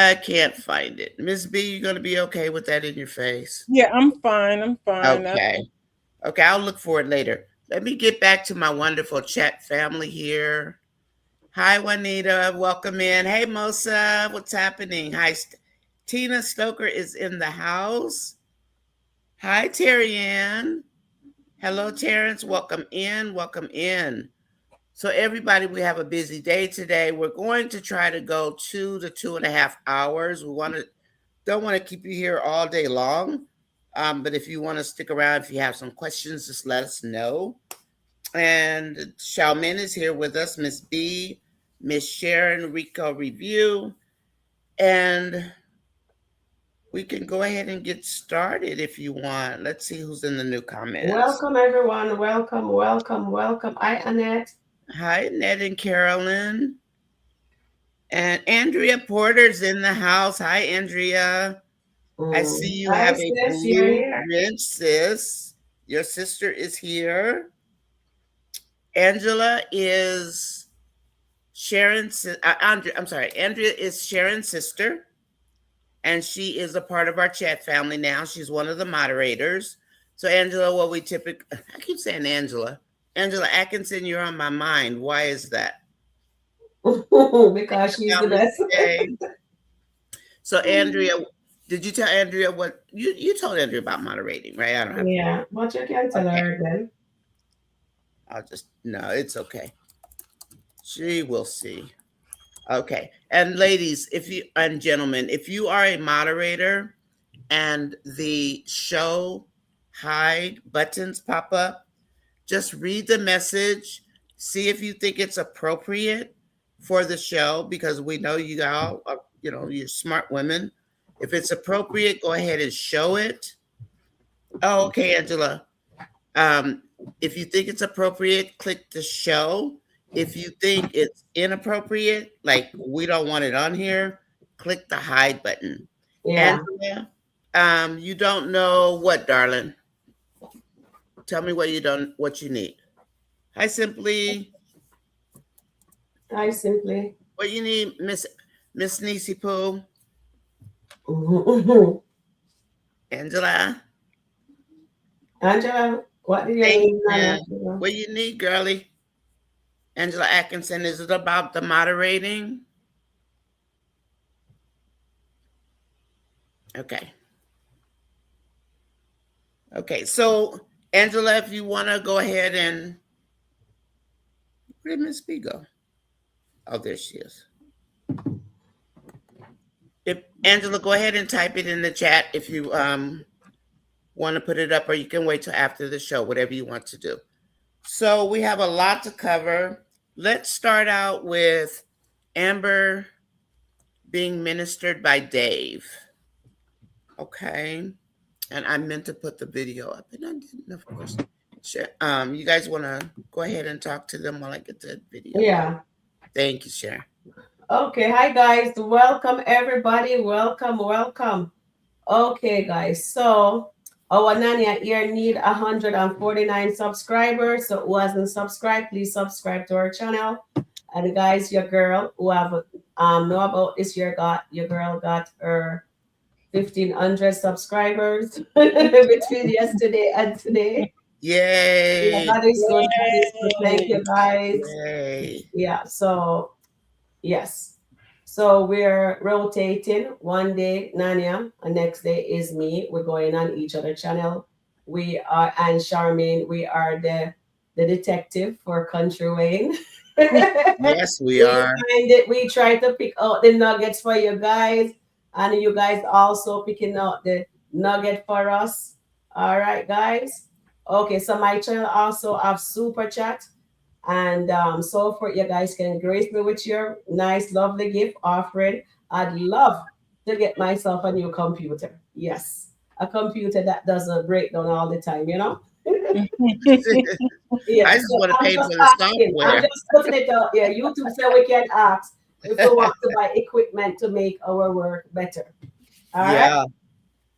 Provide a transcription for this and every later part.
I can't find it. Miss B, you gonna be okay with that in your face? Yeah, I'm fine. I'm fine. Okay. Okay, I'll look for it later. Let me get back to my wonderful chat family here. Hi, Juanita. Welcome in. Hey, Mosa. What's happening? Hi, Tina Stoker is in the house. Hi, Terry Ann. Hello, Terrence. Welcome in. Welcome in. So, everybody, we have a busy day today. We're going to try to go 2 to 2.5 hours. Don't want to keep you here all day long. But if you want to stick around, if you have some questions, just let us know. And Xiaomin is here with us, Miss B, Miss Sharon Review, and we can go ahead and get started if you want. Let's see who's in the new comments. Welcome, everyone. Welcome, welcome, welcome. Hi, Annette. Hi, Ned and Carolyn. And Andrea Porter's in the house. Hi, Andrea. I see you Hi, have a sis. You're blue here. rinse, sis. Your sister is here. Angela is Sharon's. I'm sorry. Andrea is Sharon's sister, and she is a part of our chat family now. She's one of the moderators. So, Angela, what we typically, I keep saying Angela. Angela Atkinson, you're on my mind. Why is that? Because she's the best. So, Andrea, did you tell Andrea what you told Andrea about moderating, right? I don't have. Yeah, but you can tell her then. No, it's okay. She will see. Okay. And ladies, and gentlemen, if you are a moderator and the show hide buttons pop up, just read the message, see if you think it's appropriate for the show, because we know you all are, you're smart women. If it's appropriate, go ahead and show it. Oh, okay, Angela. If you think it's appropriate, click the show. If you think it's inappropriate, like we don't want it on here, click the hide button. Yeah. Andrea, you don't know what, darling? Tell me what you need. Hi, Simply. Hi, Simply. What you need, Miss Nisi Poo? Angela. Angela, what do you need? What you need, girlie? Angela Atkinson, is it about the moderating? Okay. Okay, so Angela, if you want to go ahead and, where did Miss B go? Oh, there she is. If Angela, go ahead and type it in the chat if you want to put it up, or you can wait till after the show, whatever you want to do. So we have a lot to cover. Let's start out with Amber being ministered by Dave. Okay. And I meant to put the video up, and I didn't, of course. Sure. You guys want to go ahead and talk to them while I get the video? Yeah. Thank you, Sharon. Okay. Hi, guys. Welcome, everybody. Welcome, welcome. Okay, guys. So our Nanya here need 149 subscribers. So who hasn't subscribed, please subscribe to our channel. And guys, your girl who have know about this year your girl got her 1,500 subscribers between yesterday and today. Yay! Yeah, that is good. That is good. Thank you, guys. Yay. Yeah. So yes. So we're rotating. One day Nanya, and next day is me. We're going on each other channel. We are, and Charmaine, we are the detective for Kountry Wayne. Yes, we are. We try to pick out the nuggets for you guys, and you guys also picking out the nugget for us. All right, guys. Okay, so my channel also have super chat. And so for you guys can grace me with your nice, lovely gift offering. I'd love to get myself a new computer. Yes, a computer that doesn't break down all the time, Yeah, I just want to pay for the software. I'm just putting it out there. YouTube said we can ask if we want to buy equipment to make our work better. All right?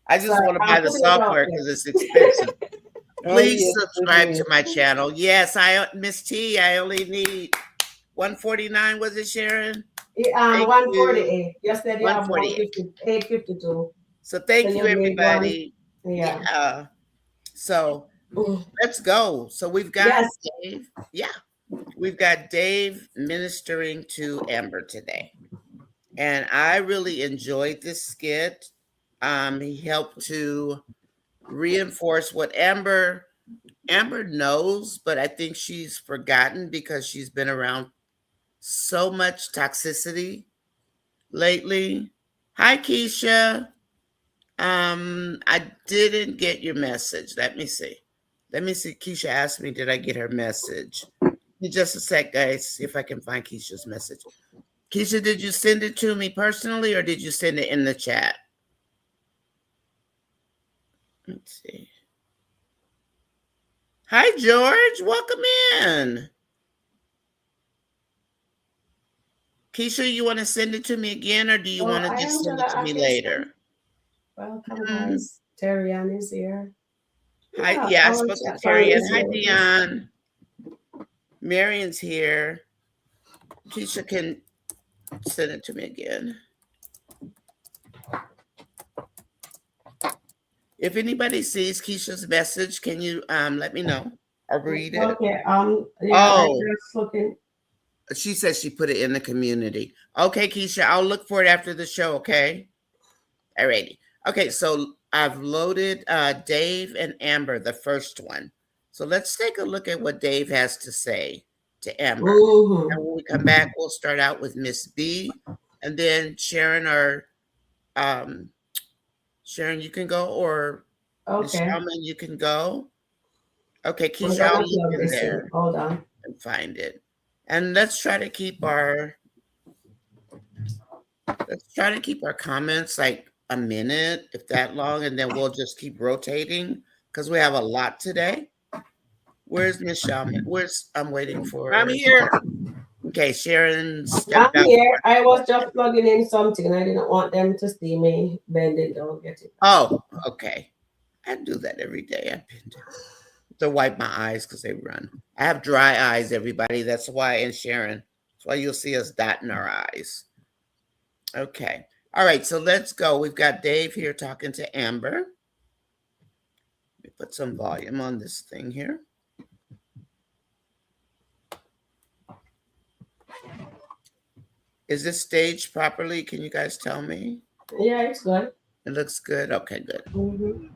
I just want to buy the software because it's expensive. Please subscribe to my channel. Yes, Miss T, I only need 149. Was it, Sharon? Thank you. 148. You said you have 148. 852. So So thank you, you need one. everybody. Yeah. Yeah. So Mm. let's go. So we've got Yes. Dave. Yeah. We've got Dave ministering to Amber today. And I really enjoyed this skit. He helped to reinforce what Amber knows, but I think she's forgotten because she's been around so much toxicity lately. Hi, Keisha. I didn't get your message. Let me see. Let me see. Keisha asked me, did I get her message? Just a sec, guys. See if I can find Keisha's message. Keisha, did you send it to me personally or did you send it in the chat? Let's see. Hi, George. Welcome in. Keisha, you want to send it to me again or do you want to just send it to I me can send. later? Welcome, guys. Terrian is here. Hi, Yeah, yeah, I our spoke to chat family Terry and is hi, here with us. Dion. Marion's here. Keisha can send it to me again. If anybody sees Keisha's message, can you let me know? I'll read it. Okay. Yeah, I Oh, just looking. she says she put it in the community. Okay, Keisha, I'll look for it after the show, okay? Alrighty. Okay, so I've loaded Dave and Amber, the first one. So let's take a look at what Dave has to say to Amber. Mm-hmm. And when we come back, we'll start out with Miss B, and then Sharon or um, Sharon, you can go, or Miss Okay. Sherman, you can go. Okay, We're Keisha, I'll gonna look plug in this in. there Hold on. and find it. And let's try to keep our comments like a minute, if that long, and then we'll just keep rotating because we have a lot today. Where's Miss Sherman? I'm waiting I'm for. here. Okay, Sharon I'm stepped out. here. I was just plugging in something. I didn't want them to see me bend it down, get it. Oh, okay. I do that every day. I bend it to wipe my eyes because they run. I have dry eyes, everybody. That's why, and Sharon, that's why you'll see us dotting our eyes. Okay. All right, so let's go. We've got Dave here talking to Amber. Let me put some volume on this thing here. Is this staged properly? Can you guys tell me? Yeah, it's good. It looks good. Okay, good. Mm-hmm.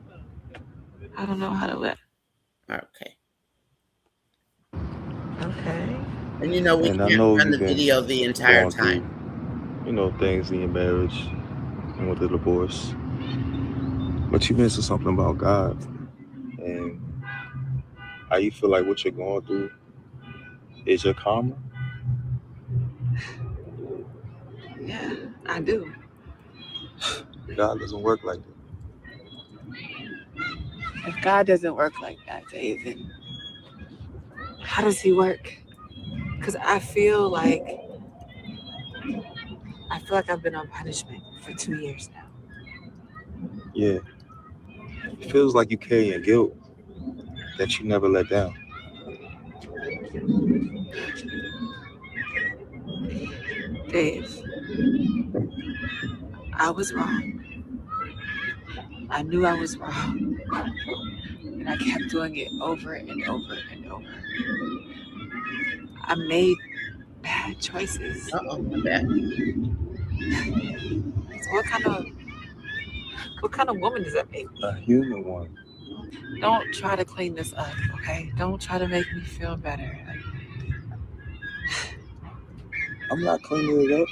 I don't know how to let. Okay. Okay. And you know we And I can't know run you've the video been the entire going through, time. things in your marriage and with the divorce. But you mentioned something about God and how you feel like what you're going through is your karma. Yeah, I do. God doesn't work like that. If God doesn't work like that, Dave, then how does He work? Because I feel like I've been on punishment for 2 years now. Yeah. It feels like you carry a guilt that you never let down. Dave, I was wrong. I knew I was wrong, and I kept doing it over and over and over. I made bad choices. My bad. So what kind of woman does that make me? A human one. Don't try to clean this up, okay? Don't try to make me feel better. I'm not cleaning it up.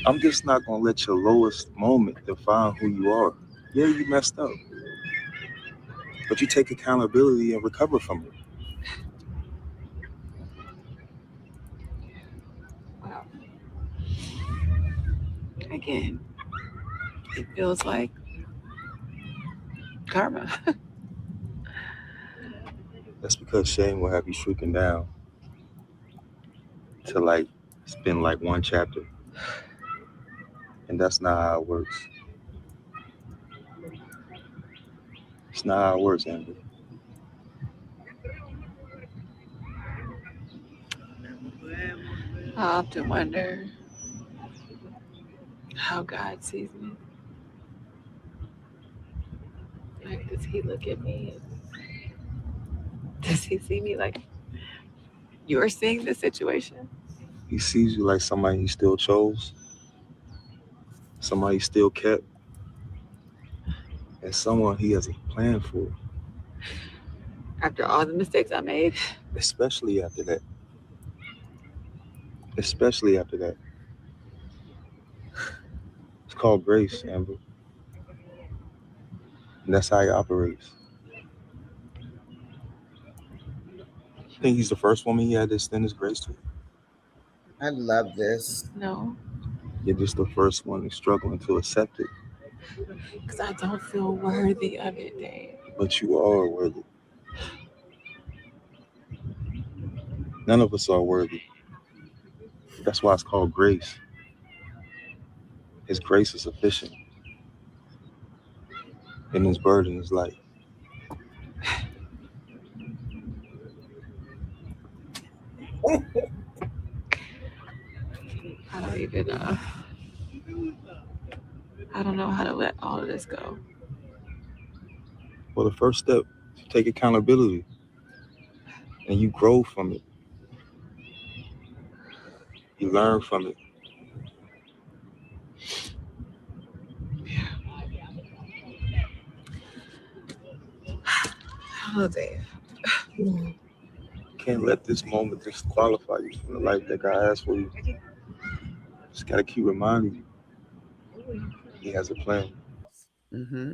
I'm just not going to let your lowest moment define who you are. Yeah, you messed up. But you take accountability and recover from it. Well, again, it feels like karma. That's because shame will have you shrinking down to spend one chapter. And that's not how it works. It's not how it works, Amber. I often wonder how God sees me. Like, does he look at me? Does he see me like you're seeing the situation? He sees you like somebody he still chose, somebody he still kept, and someone he has a plan for. After all the mistakes I made, Especially after that. Especially after that. It's called grace, Amber. And that's how he operates. I think he's the first woman he had to extend his grace to. I love this. no, You're just the first one who's struggling to accept it. because I don't feel worthy of it, Dave. But you are worthy. None of us are worthy. That's why it's called grace. His grace is sufficient. And his burden is light. I don't even I don't know how to let all of this go. Well, the first step, you take accountability and you grow from it. You learn from it. I don't know, Dave. You can't let this moment disqualify you from the life that God has for you. Just got to keep reminding you he has a plan. Mm-hmm.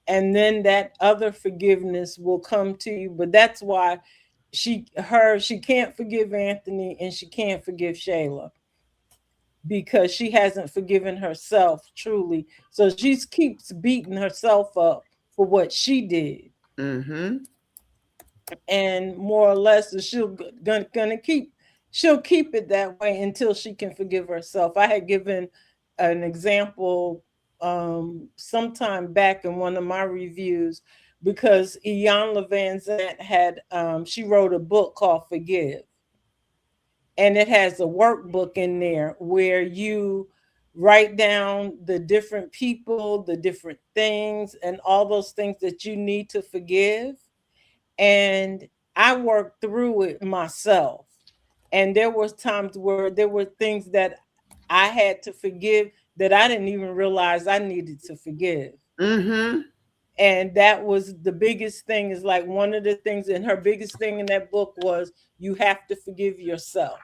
And then that other forgiveness will come to you. But that's why she can't forgive Anthony and she can't forgive Shayla, because she hasn't forgiven herself truly. So she keeps beating herself up for what she did. Mm-hmm. And more or less she'll keep it that way until she can forgive herself. I had given an example sometime back in one of my reviews, because Iyanla Vanzant had she wrote a book called Forgive, and it has a workbook in there where you write down the different people, the different things, and all those things that you need to forgive. And I worked through it myself. And there was times where there were things that I had to forgive that I didn't even realize I needed to forgive. Mm-hmm. And that was the biggest thing, is like one of the things, and her biggest thing in that book was you have to forgive yourself,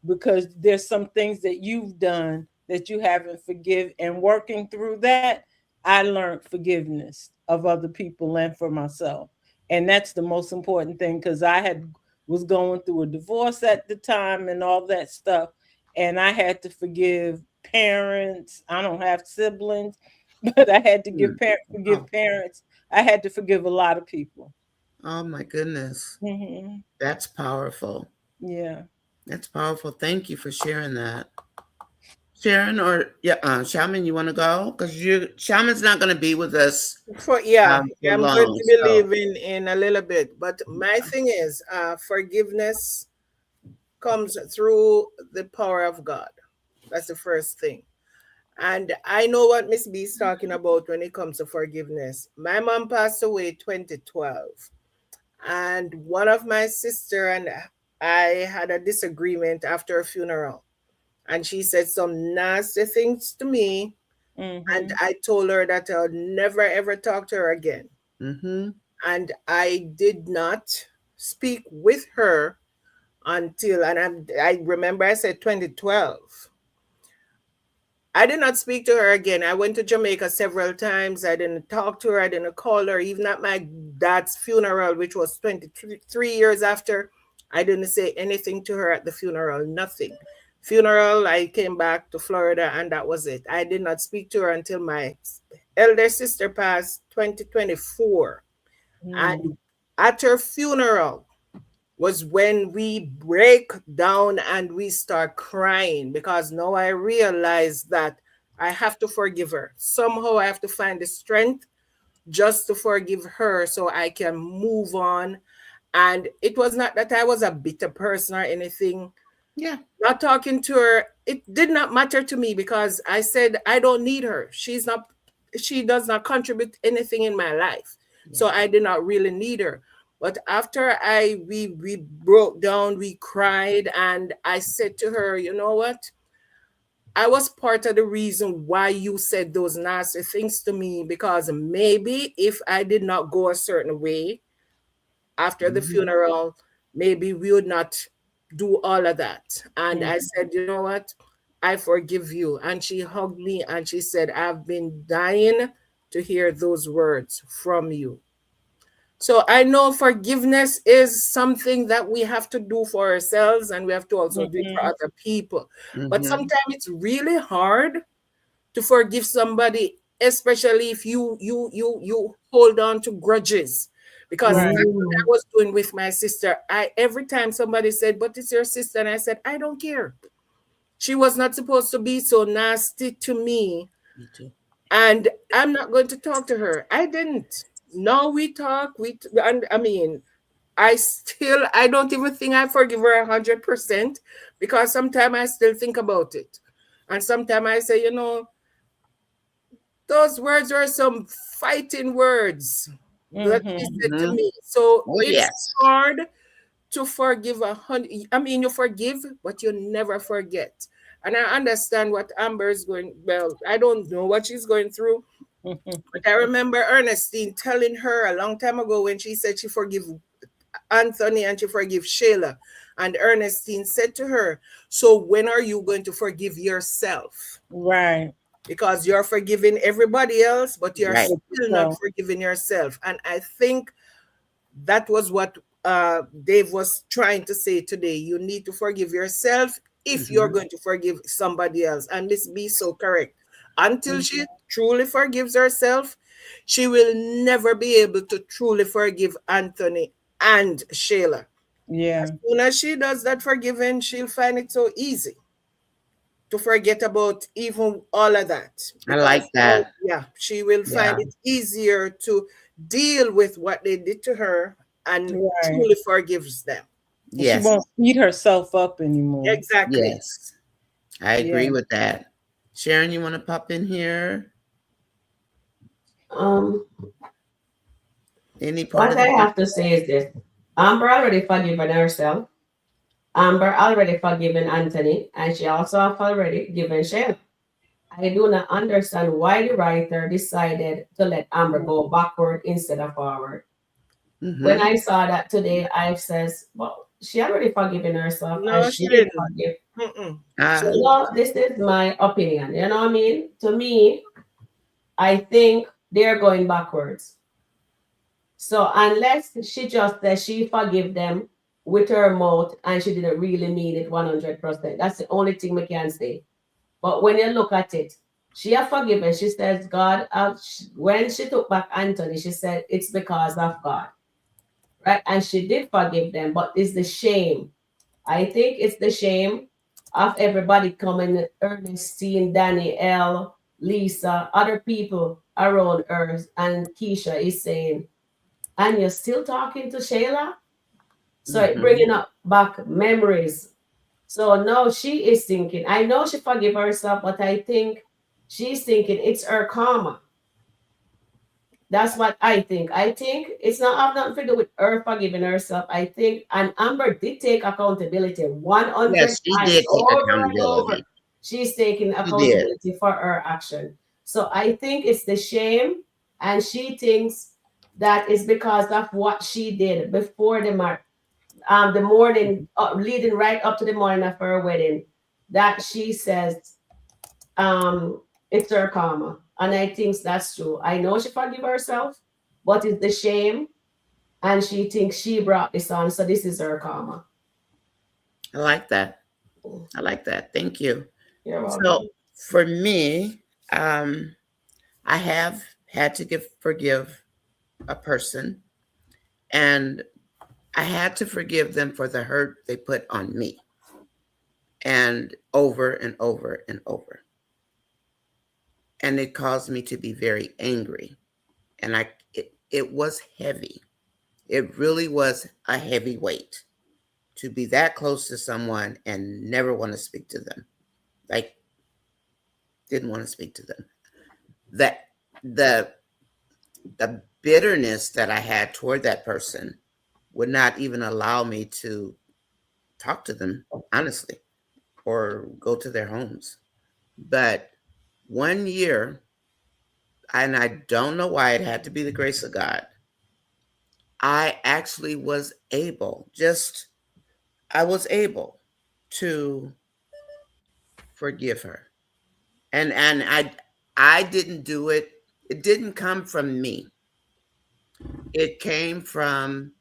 because there's some things that you've done that you haven't forgive. And working through that, I learned forgiveness of other people and for myself. And that's the most important thing, because was going through a divorce at the time and all that stuff. And I had to forgive parents. I don't have siblings, but I had to forgive Oh. parents. I had to forgive a lot of people. Oh my goodness. Mm-hmm. That's powerful. Yeah. That's powerful. Thank you for sharing that. Sharon or yeah, Shaman, you want to go? Because Shaman's not going to be with us for I'm going long. to be So leaving in a little bit. But my thing is, forgiveness comes through the power of God. That's the first thing. And I know what Miss B is talking about when it comes to forgiveness. My mom passed away 2012. And one of my sister and I had a disagreement after a funeral. And she said some nasty things to me. And Mm-hmm. I told her that I'll never ever talk to her again. mm-hmm. And I did not speak with her until, and I remember I said 2012. I did not speak to her again. I went to Jamaica several times. I didn't talk to her. I didn't call her. Even at my dad's funeral, which was 23 years after, I didn't say anything to her at the funeral. Nothing. Funeral, I came back to Florida and that was it. I did not speak to her until my elder sister passed 2024. Mm-hmm. And at her funeral was when we break down and we start crying, because now I realize that I have to forgive her. Somehow I have to find the strength just to forgive her so I can move on. And it was not that I was a bitter person or anything. Yeah. Not talking to her, it did not matter to me because I said I don't need her. She does not contribute anything in my life. So I did not really need her. But after we broke down, we cried, and I said to her, you know what? I was part of the reason why you said those nasty things to me, because maybe if I did not go a certain way after the Mhm. funeral, maybe we would not do all of that. And I Mhm. said, you know what? I forgive you. And she hugged me and she said, I've been dying to hear those words from you. So I know forgiveness is something that we have to do for ourselves, and we have to also do it for Mhm. other people. But Mhm. sometimes it's really hard to forgive somebody, especially if you hold on to grudges. Because Right. that's what I was doing with my sister. I Every time somebody said, but it's your sister, and I said, I don't care. She was not supposed to be so nasty to me, Me too. and I'm not going to talk to her. I didn't. Now we talk. And I mean, I don't even think I forgive her 100%, because sometimes I still think about it, and sometimes I say, those words are some fighting words that she Mhm. said to Mhm. me. So Oh it's yes. hard to forgive 100. I mean, you forgive, but you never forget. And I understand what Amber is going. Well, I don't know what she's going through, Mhm. but I remember Ernestine telling her a long time ago when she said she forgive Anthony and she forgive Shayla, and Ernestine said to her, "So when are you going to forgive yourself? Right. Because you're forgiving everybody else, but you're Right. still not So. forgiving yourself." And I think that was what Dave was trying to say today. You need to forgive yourself if you're Mhm. going to forgive somebody else. And Miss B so correct. Until Mhm. she truly forgives herself, she will never be able to truly forgive Anthony and Shayla. As Yeah. soon as she does that forgiving, she'll find it so easy to forget about even all of that, I because like now, that. yeah, she will find Yeah. it easier to deal with what they did to her and Right. truly forgives them. And she Yes. won't beat herself up anymore. Exactly. Yes. I Yeah. agree with that. Sharon, you want to pop in here? Um, Any part what of the I con- have to say is this: Amber already forgiven herself. Amber already forgiven Anthony, and she also have already given Shayla. I do not understand why the writer decided to let Amber go backward instead of forward. When Mhm. I saw that today, I says, well, she already forgiven herself and No, she she did didn't. forgive. Mm-mm. So Ah, no, this is my opinion. You know what I mean? To me, I think they're going backwards. So unless she just says she forgive them with her mouth and she didn't really mean it 100%, that's the only thing we can say. But when you look at it, she has forgiven. She says, God, when she took back Anthony, she said, it's because of God. Right? And she did forgive them, but it's the shame. I think it's the shame of everybody coming, Ernestine, Danielle, Lisa, other people around her. And Keisha is saying, and you're still talking to Shayla? So it mhm. bringing up back memories. So now she is thinking, I know she forgive herself, but I think she's thinking it's her karma. That's what I think. I think it's not have nothing to do with her forgiving herself. I think, and Amber did take accountability 100 Yes, she times did take over and over. accountability. She's taking She did. accountability for her action. So I think it's the shame, and she thinks that is because of what she did before the morning, leading right up to the morning of her wedding, that she says um, it's her karma. And I think that's true. I know she forgive herself, but it's the shame. And she thinks she brought this on. So this is her karma. I like that. I like that. Thank you. You're So welcome. for me, um, I have had to forgive a person, and I had to forgive them for the hurt they put on me, and over and over and over. And it caused me to be very angry. And it was heavy. It really was a heavy weight to be that close to someone and never want to speak to them. Like, didn't want to speak to them. That the the bitterness that I had toward that person would not even allow me to talk to them honestly or go to their homes. But 1 year, and I don't know why it had to be the grace of God, I actually was able, I was able to forgive her. And I didn't do it. It didn't come from me. It came from,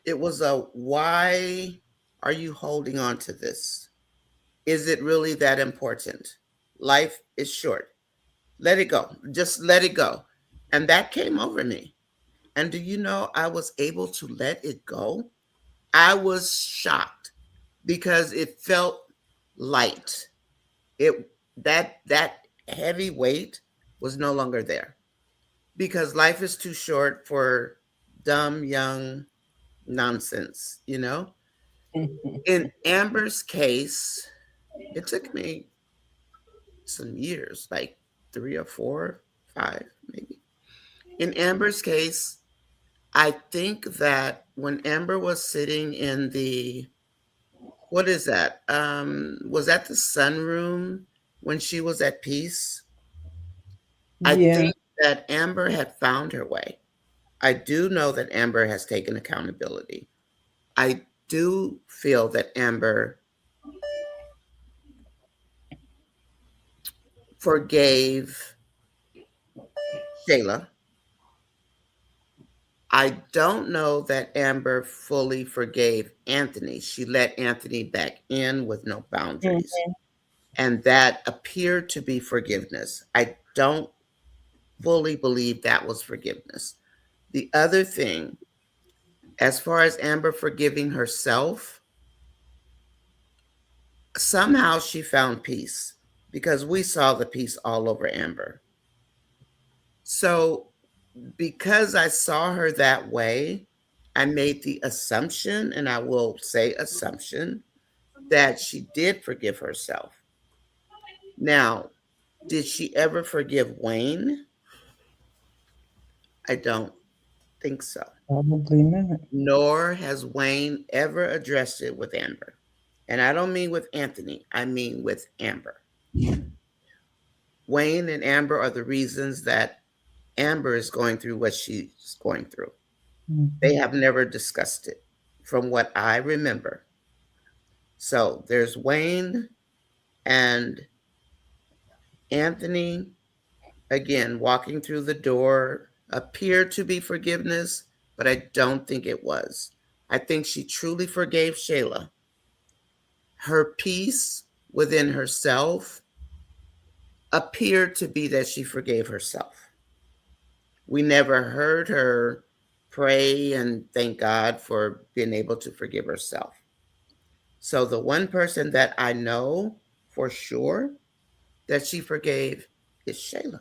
it was a, why are you holding on to this? Is it really that important? Life is short. Let it go. Just let it go. And that came over me. And do you know, I was able to let it go? I was shocked because it felt light. It that heavy weight was no longer there because life is too short for dumb young nonsense, you know? In Amber's case, it took me some years, like 3 or 4, 5 maybe. In Amber's case, I think that when Amber was sitting in the, what is that? Was that the sunroom when she was at peace? I Yeah. think that Amber had found her way. I do know that Amber has taken accountability. I do feel that Amber forgave Shayla. I don't know that Amber fully forgave Anthony. She let Anthony back in with no boundaries. Mhm. And that appeared to be forgiveness. I don't fully believe that was forgiveness. The other thing, as far as Amber forgiving herself, somehow she found peace because we saw the peace all over Amber. So, because I saw her that way, I made the assumption, and I will say assumption, that she did forgive herself. Now, did she ever forgive Wayne? I don't think so. Probably not. Nor has Wayne ever addressed it with Amber. And I don't mean with Anthony, I mean with Amber. Wayne and Amber are the reasons that Amber is going through what she's going through. They Mhm. have never discussed it from what I remember. So there's Wayne and Anthony, again, walking through the door, appeared to be forgiveness, but I don't think it was. I think she truly forgave Shayla. Her peace within herself appeared to be that she forgave herself. We never heard her pray and thank God for being able to forgive herself. So the one person that I know for sure that she forgave is Shayla.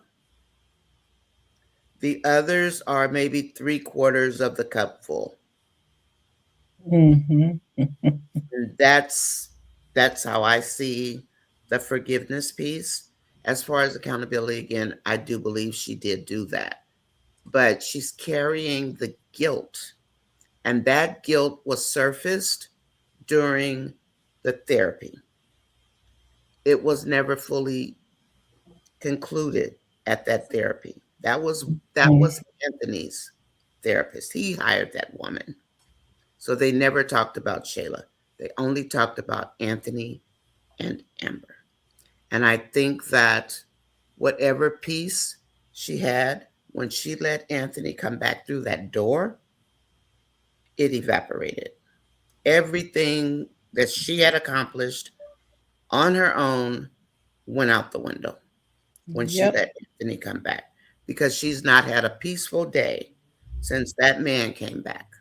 The others are maybe 3/4 of the cup full. Mhm. And that's how I see the forgiveness piece. As far as accountability, again, I do believe she did do that. But she's carrying the guilt. And that guilt was surfaced during the therapy. It was never fully concluded at that therapy. That was Anthony's therapist. He hired that woman. So they never talked about Shayla. They only talked about Anthony and Amber. And I think that whatever peace she had when she let Anthony come back through that door, it evaporated. Everything that she had accomplished on her own went out the window when she Yep. let Anthony come back because she's not had a peaceful day since that man came back.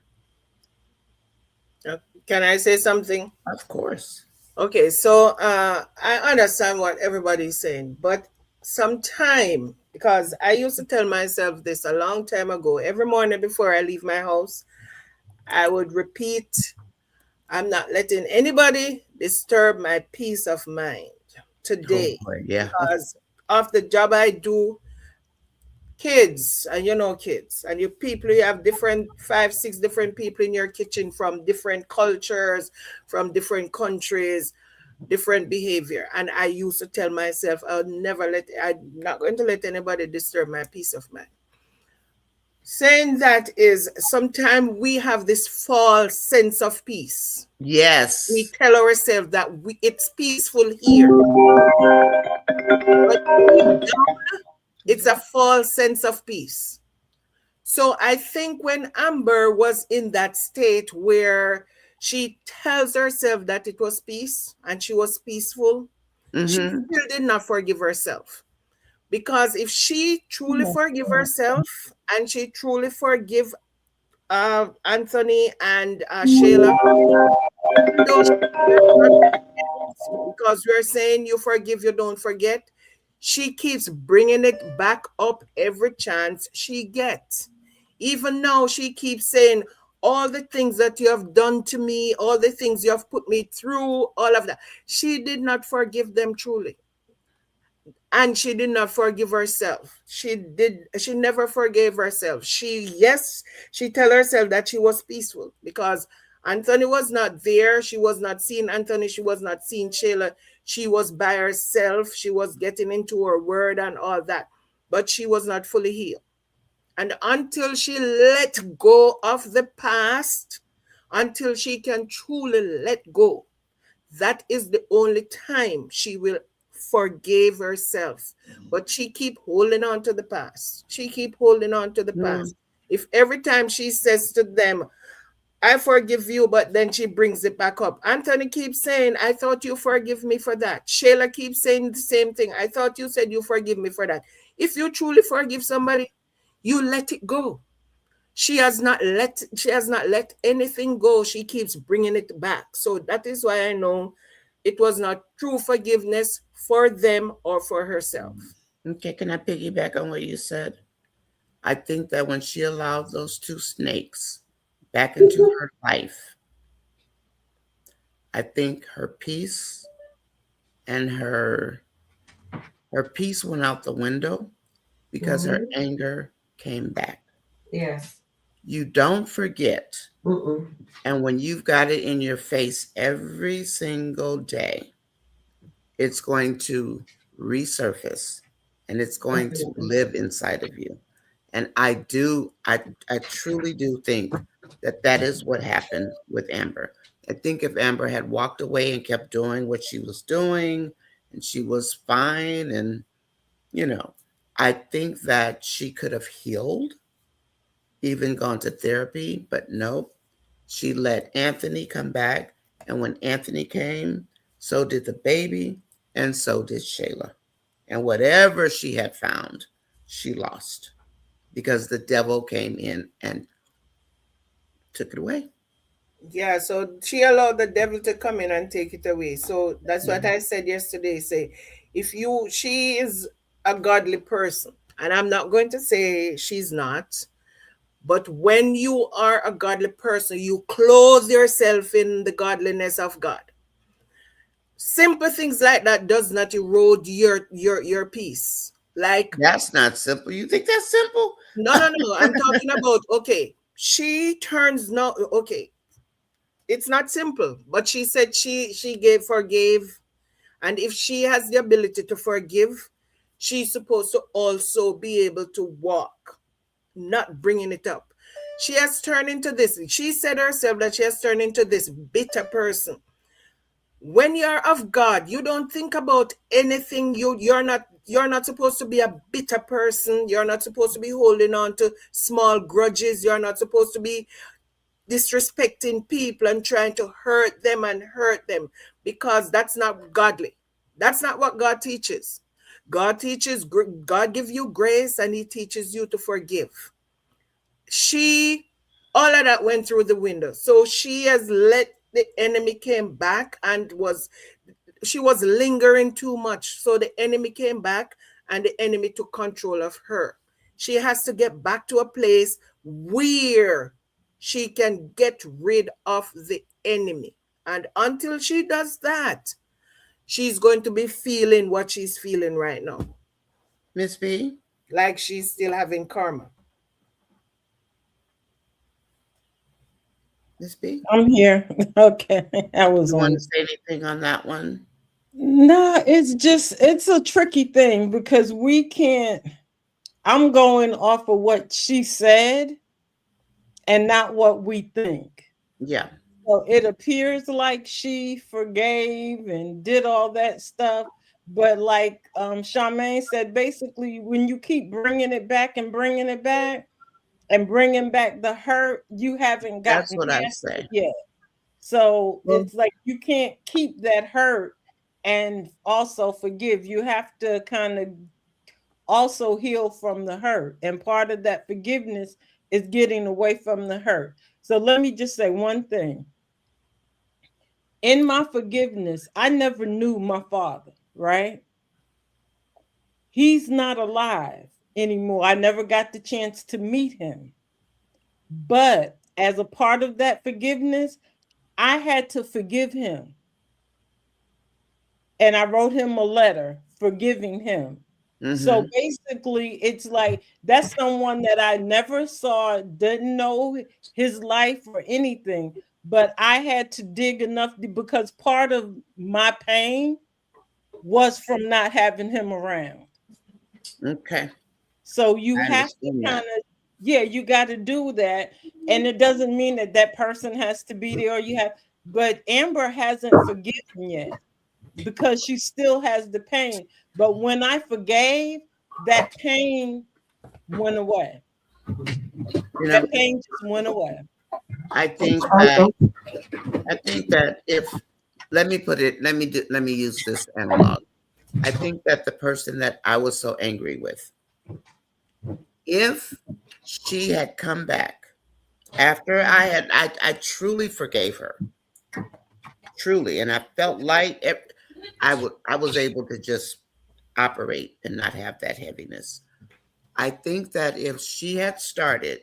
Uh, Can I say something? Of course. Okay, so I understand what everybody's saying, but sometime, because I used to tell myself this a long time ago, every morning before I leave my house, I would repeat I'm not letting anybody disturb my peace of mind Oh today boy, yeah. because of the job I do. Kids, and kids, and you people, you have different 5 6 different people in your kitchen from different cultures, from different countries, different behavior. And I used to tell myself, I'm not going to let anybody disturb my peace of mind. Saying that is, sometimes we have this false sense of peace. We Yes. tell ourselves that it's peaceful here, but deep down, it's a false sense of peace. So I think when Amber was in that state where she tells herself that it was peace and she was peaceful, she Mm-hmm. still did not forgive herself. Because if she truly forgive herself and she truly forgive Anthony and Shayla, even though because we're saying you forgive, you don't forget, she keeps bringing it back up every chance she gets. Even now, she keeps saying, all the things that you have done to me, all the things you have put me through, all of that. She did not forgive them truly. And she did not forgive herself. She never forgave herself. She tell herself that she was peaceful because Anthony was not there. She was not seeing Anthony. She was not seeing Shayla. She was by herself. She was getting into her word and all that. But she was not fully healed. And until she let go of the past, until she can truly let go, that is the only time she will forgive herself. But she keep holding on to the past. She keep holding on to the Mm. past. If every time she says to them, I forgive you, but then she brings it back up. Anthony keeps saying, I thought you forgive me for that. Shayla keeps saying the same thing. I thought you said you forgive me for that. If you truly forgive somebody, you let it go. She has not let anything go. She keeps bringing it back. So that is why I know it was not true forgiveness for them or for herself. Okay, can I piggyback on what you said? I think that when she allowed those two snakes back into her life, I think and her her peace went out the window because her Mhm. anger came back. Yes. You don't forget. Mm-mm. And when you've got it in your face every single day, it's going to resurface and it's going to Definitely. live inside of you. And I truly do think that that is what happened with Amber. I think if Amber had walked away and kept doing what she was doing and she was fine and, you know, I think that she could have healed, even gone to therapy, but nope. She let Anthony come back. And when Anthony came, so did the baby, and so did Shayla. And whatever she had found, she lost because the devil came in and took it away. Yeah, so she allowed the devil to come in and take it away. So that's what Yeah. I said yesterday. Say, she is a godly person, and I'm not going to say she's not, but when you are a godly person, you clothe yourself in the godliness of God. Simple things like that does not erode your peace. Like, That's not simple. You think that's simple? no, no, no. I'm talking about, okay, she turns no, okay. It's not simple, but she said she forgave, and if she has the ability to forgive, she's supposed to also be able to walk, not bringing it up. She has turned into this. She said herself that she has turned into this bitter person. When you're of God, you don't think about anything. You're not supposed to be a bitter person. You're not supposed to be holding on to small grudges. You're not supposed to be disrespecting people and trying to hurt them, because that's not godly. That's not what God teaches. God give you grace, and he teaches you to forgive. She All of that went through the window. So she has let the enemy came back and she was lingering too much. So the enemy came back and the enemy took control of her. She has to get back to a place where she can get rid of the enemy. And until she does that, she's going to be feeling what she's feeling right now. Miss B? Like she's still having karma. Miss B? I'm here. Okay. I was You want on. to say anything on that one? No, it's a tricky thing because we can't. I'm going off of what she said and not what we think. Yeah. So it appears like she forgave and did all that stuff. But like Charmaine said, basically, when you keep bringing it back and bringing it back and bringing back the hurt, you haven't That's gotten what I past say. it yet. So Well, it's like you can't keep that hurt and also forgive. You have to kind of also heal from the hurt. And part of that forgiveness is getting away from the hurt. So let me just say one thing. In my forgiveness, I never knew my father, right? He's not alive anymore. I never got the chance to meet him. But as a part of that forgiveness, I had to forgive him. And I wrote him a letter forgiving him. So basically, it's like that's someone that I never saw, didn't know his life or anything, but I had to dig enough because part of my pain was from not having him around. Okay. So you I have to understand kind that. of, yeah, you got to do that. And it doesn't mean that that person has to be there or you have, but Amber hasn't forgiven yet because she still has the pain. But when I forgave, that pain went away. You know, That pain just went away. I think that if let me put it, let me use this analog. I think that the person that I was so angry with, if she had come back after I truly forgave her, truly, and I felt light. I was able to just operate and not have that heaviness. I think that if she had started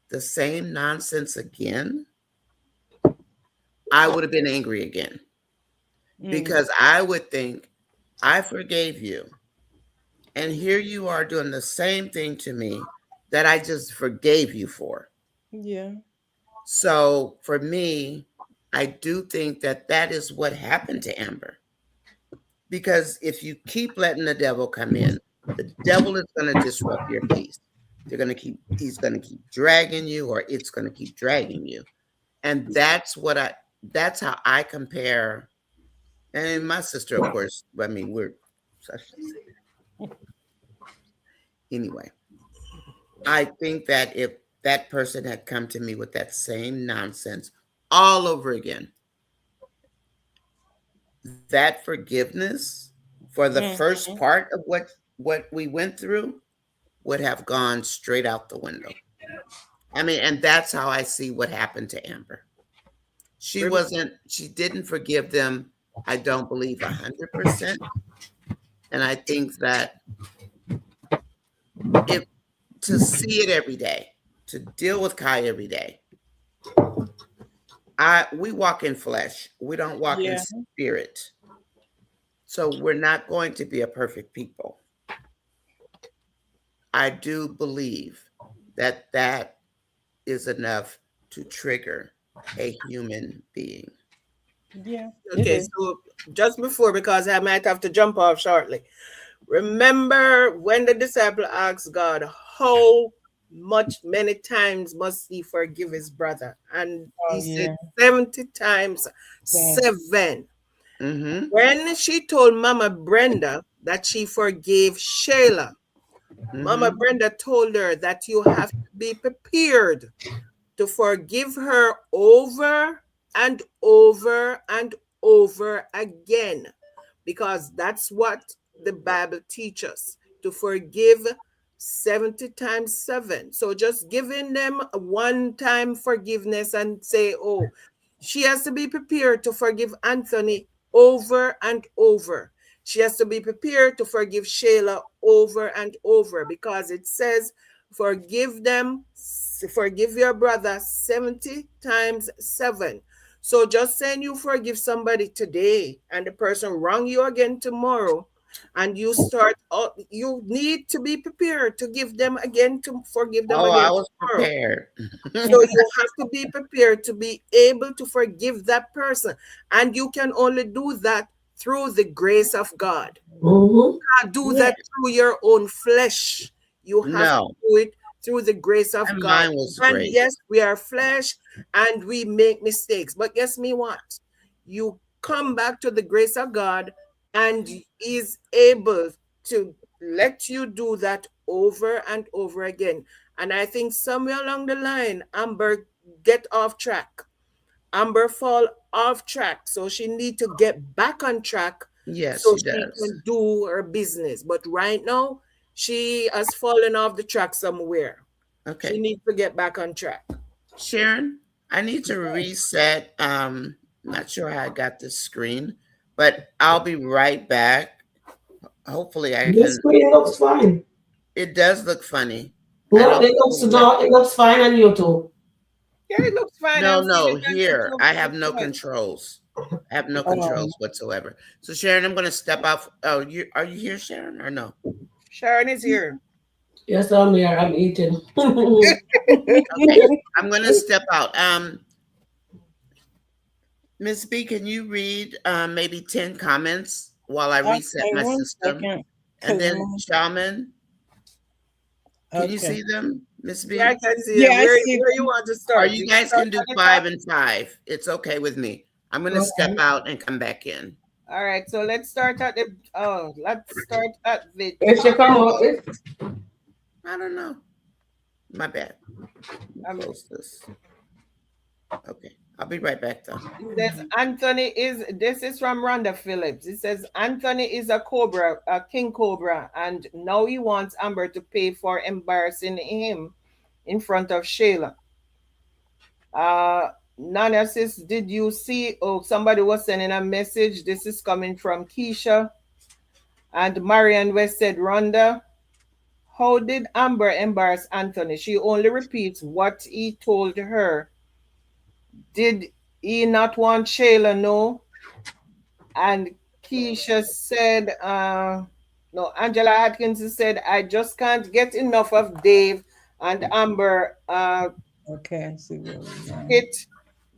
the same nonsense again, I would have been angry again because I would think I forgave you, and here you are doing the same thing to me that I just forgave you for. Yeah. So for me, I do think that that is what happened to Amber. Because if you keep letting the devil come in, the devil is going to disrupt your peace. He's going to keep dragging you, or it's going to keep dragging you. And that's how I compare. And my sister, of course, I mean, anyway, I think that if that person had come to me with that same nonsense all over again, that forgiveness for the first part of what we went through would have gone straight out the window. I mean, and that's how I see what happened to Amber. She didn't forgive them, I don't believe 100%. And I think that if to see it every day, to deal with Kai every day, we walk in flesh. We don't walk in Yeah. spirit. So we're not going to be a perfect people. I do believe that that is enough to trigger a human being. Yeah. It Okay, is. so just before, because I might have to jump off shortly. Remember when the disciple asked God, how many times must he forgive his brother? And Oh, he said yeah. 70 times Yeah. 7. Mm-hmm. When she told Mama Brenda that she forgave Shayla, Mama Mm-hmm. Brenda told her that you have to be prepared to forgive her over and over and over again, because that's what the Bible teaches, to forgive 70 times 7. So just giving them a one time forgiveness and say, oh, she has to be prepared to forgive Anthony over and over. She has to be prepared to forgive Shayla over and over, because it says, forgive them, forgive your brother 70 times 7. So just saying you forgive somebody today and the person wrong you again tomorrow, and you start, you need to be prepared to give them again, to forgive them Oh, I again was tomorrow. prepared. So you have to be prepared to be able to forgive that person. And you can only do that through the grace of God. Mm-hmm. Can't do Yeah. that through your own flesh. You have to No, do it through the grace of and God. mine was And great. yes, we are flesh and we make mistakes. But guess me what? You come back to the grace of God, and He's able to let you do that over and over again. And I think somewhere along the line, Amber get off track. Amber fall off track, so she need to get back on track Yes, so she she does. can do her business. But right now, she has fallen off the track somewhere. She Okay. needs to get back on track. Sharon, I need to reset. Not sure how I got this screen, but I'll be right back. Hopefully I This can. screen looks fine. It does look funny. I No, don't it know looks what. no, it looks fine on YouTube. Yeah, it looks fine. No, I'm seeing no, it on here YouTube I have no as well. controls. I have no Um, controls whatsoever. So Sharon, I'm going to step out. Oh, you are you here, Sharon, or no? Sharon is here. Yes, I'm here. I'm eating. Okay, I'm going to step out. Miss B, can you read maybe 10 comments while I reset okay, my one system? second. And Cause then Shaman, can you okay. see them, Miss Yeah, I B? can see them. Yeah, I Where see. you want to Or start? you You guys start can do at the top. 5 and 5. It's okay with me. I'm going to step Okay. out and come back in. All right, so let's start at the let's start at the If she top. come out, if I don't know. My bad. Let me Um, close this. Okay. I'll be right back though. it says Anthony is, this is from Rhonda Phillips. It says Anthony is a cobra, a king cobra, and now he wants Amber to pay for embarrassing him in front of Shayla. Uh Nana says, did you see? Oh, somebody was sending a message. This is coming from Keisha. And Marian West said, Rhonda, how did Amber embarrass Anthony? She only repeats what he told her. Did he not want Shayla? No. And Keisha said, no, Angela Atkins said, I just can't get enough of Dave and Amber Okay, I see where we're going. skit.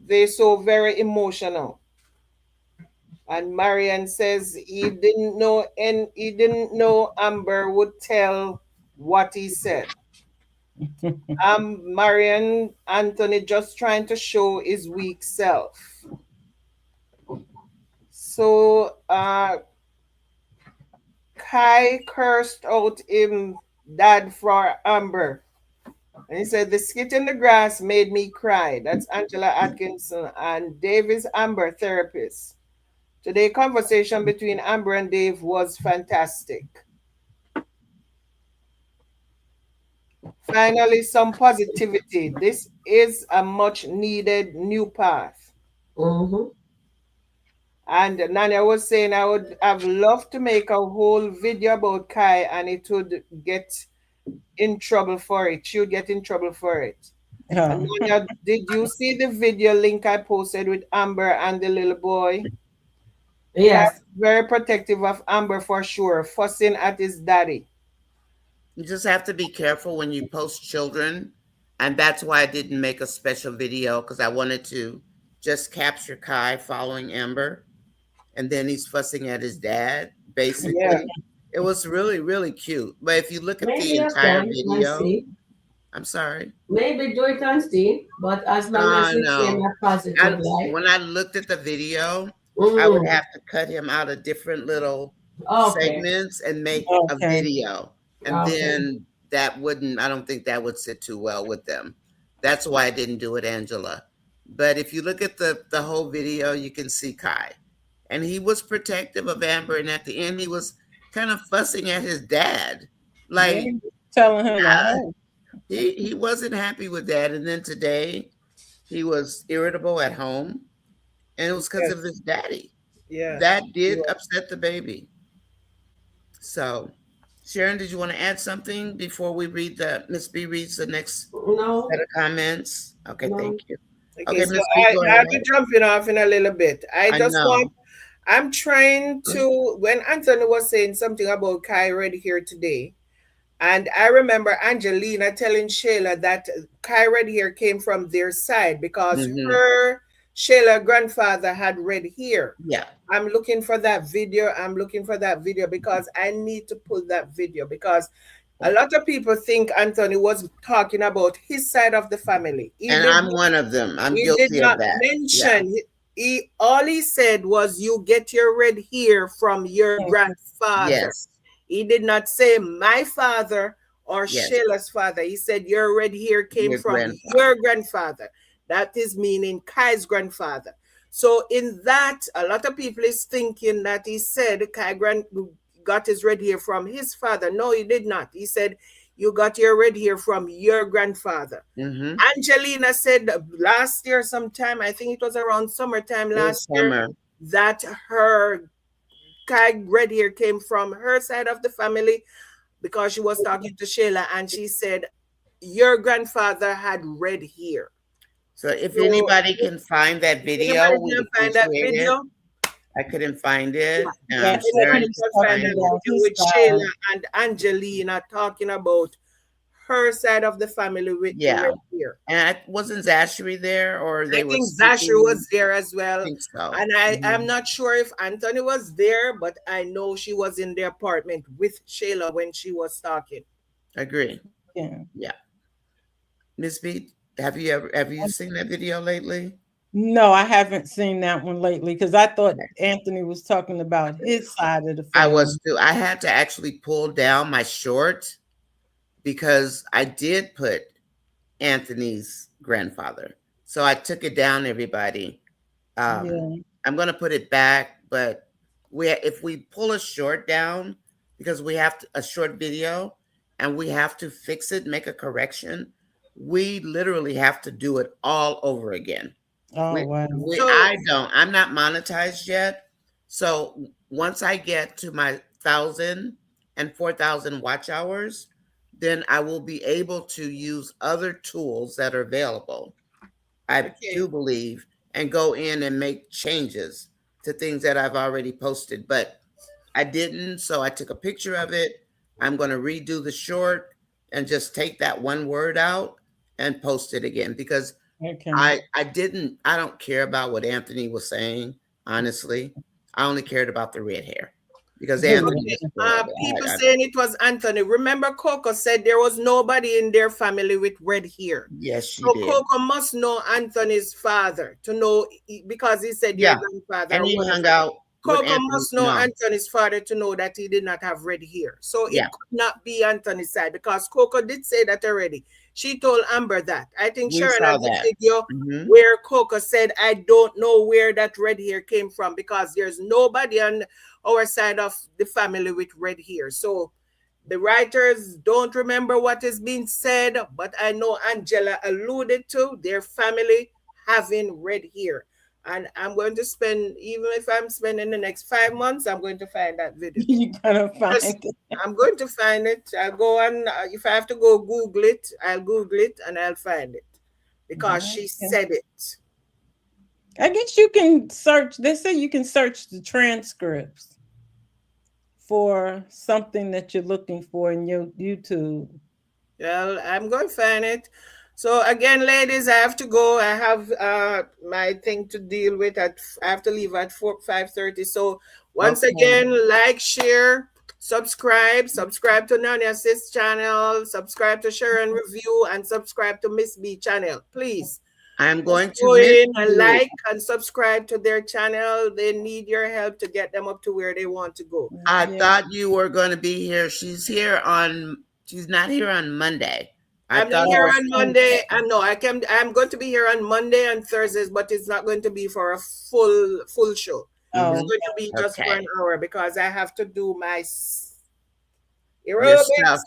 They so very emotional. And Marian says he didn't know, and he didn't know Amber would tell what he said. Marian Anthony just trying to show his weak self. So Kai cursed out him dad for Amber. And he said, the skit in the grass made me cry. That's Angela Atkinson and Davis Amber therapist. Today conversation between Amber and Dave was fantastic. Finally, some positivity. This is a much needed new path. mm-hmm. And Nanya was saying I would have loved to make a whole video about Kai and it would get in trouble for it. She would get in trouble for it. And Oh, Nanya, did you see the video link I posted with Amber and the little boy? Kai Yes. very protective of Amber for sure, fussing at his daddy. You just have to be careful when you post children. And that's why I didn't make a special video because I wanted to just capture Kai following Amber. And then he's fussing at his dad, Yeah. basically. It was really, really cute. But if you look at the Maybe I entire can and video, see. I'm sorry. Maybe do it and see. But as long as it's in No. a positive light. When I looked at the video, I would Mm. have to cut him out of different little Okay. segments and make a okay. video. And Okay. then that wouldn't, I don't think that would sit too well with them. That's why I didn't do it, Angela. But if you look at the whole video, you can see Kai. And he was protective of Amber. And at the end, he was kind of fussing at his dad. Yeah, Like, telling him to uh, hush. he wasn't happy with that. And then today, he was irritable at home. And it was because Yes. of his daddy. Yeah. That did upset the baby. So, Sharon, did you want to add something before we read the Miss B reads the next No, set of comments? Okay, thank no. you. Okay, Okay, so Miss B, go I'll be ahead. jumping off in a little bit. I know. I'm trying to, when Anthony was saying something about Kai Red here today, and I remember Angelina telling Shayla that Kai Red hair came from their side because Mm-hmm. her Shayla grandfather had red hair. Yeah. I'm looking for that video. I'm looking for that video because I need to pull that video because a lot of people think Anthony was talking about his side of the family. And I'm one of them. I'm He did guilty of not that. Yeah. mention. He all he said was, "You get your red hair from your grandfather." Yes. He did not say my father or Yes. Shayla's father. He said your red hair came Your from grandfather. your grandfather. That is meaning Kai's grandfather. So in that, a lot of people is thinking that he said got his red hair from his father. No, he did not. He said you got your red hair from your grandfather. Mm-hmm. Angelina said last year sometime, I think it was around summertime It was last year, summer. that her Kai red hair came from her side of the family because she was talking to Shayla and she said, your grandfather had red hair. So if So anybody can find that if anybody video, we'd can find that appreciate it. video, I couldn't find it. Yeah, if so anybody Sharon he's could can find find talking that it. about video his with side. Shayla and Angelina talking about her side of the family with the Yeah. red hair. And wasn't Zachary there, or they I were think Zachary speaking? was there as I well. think so. And I'm not sure if Anthony was there, but I know she was in the apartment with Shayla when she was talking. Agree. Yeah. Yeah. Miss B, have you seen that video lately? No, I haven't seen that one lately because I thought Anthony was talking about his side of the I family. was too. I had to actually pull down my short because I did put Anthony's grandfather. So I took it down, everybody. Yeah. I'm gonna put it back, but if we pull a short down because we have a short video and we have to fix it, make a correction, we literally have to do it all over again. Oh wow. So I'm not monetized yet. So once I get to my 1,000 and 4,000 watch hours, then I will be able to use other tools that are available. I okay. do believe, and go in and make changes to things that I've already posted, but I didn't. So I took a picture of it. I'm going to redo the short and just take that one word out and post it again because Okay. I don't care about what Anthony was saying, honestly. I only cared about the red hair because Anthony Okay. was spoiled. People saying it was Anthony. Remember, Coco said there was nobody in their family with red hair. Yes, she So did. Coco must know Anthony's father to know because he said your Yeah. grandfather And or he whatever. hung out with Coco Anthony's must know mom. Anthony's father to know that he did not have red hair. So Yeah. it could not be Anthony's side because Coco did say that already. She told Amber that. I think We Sharon saw has a that. video Mhm. where Coco said, I don't know where that red hair came from because there's nobody on our side of the family with red hair. So the writers don't remember what is being said, but I know Angela alluded to their family having red hair. And I'm going to spend, even if I'm spending the next 5 months, I'm going to find that video. You gotta find Just- it. I'm going to find it. I'll go on. If I have to go Google it, I'll Google it and I'll find it because she Okay. said it. I guess you can search. They say you can search the transcripts for something that you're looking for in your YouTube. Well, I'm going to find it. So again, ladies, I have to go. I have my thing to deal with. I have to leave at 5:30. So once Okay. again, like, share, subscribe to Nanya Sis channel, subscribe to Sharon Review, and subscribe to Miss B channel. Please I'm going just go to miss in and you. like and subscribe to their channel. They need your help to get them up to where they want to go. I Yeah. thought you were going to be here. She's not here on Monday. I'm not thought here it was on Monday. I'm going to be here on Monday and Thursdays, but it's not going to be for a full show. Oh, It's going to be just for Okay. an hour because I have to do my Your aerobics. stuff.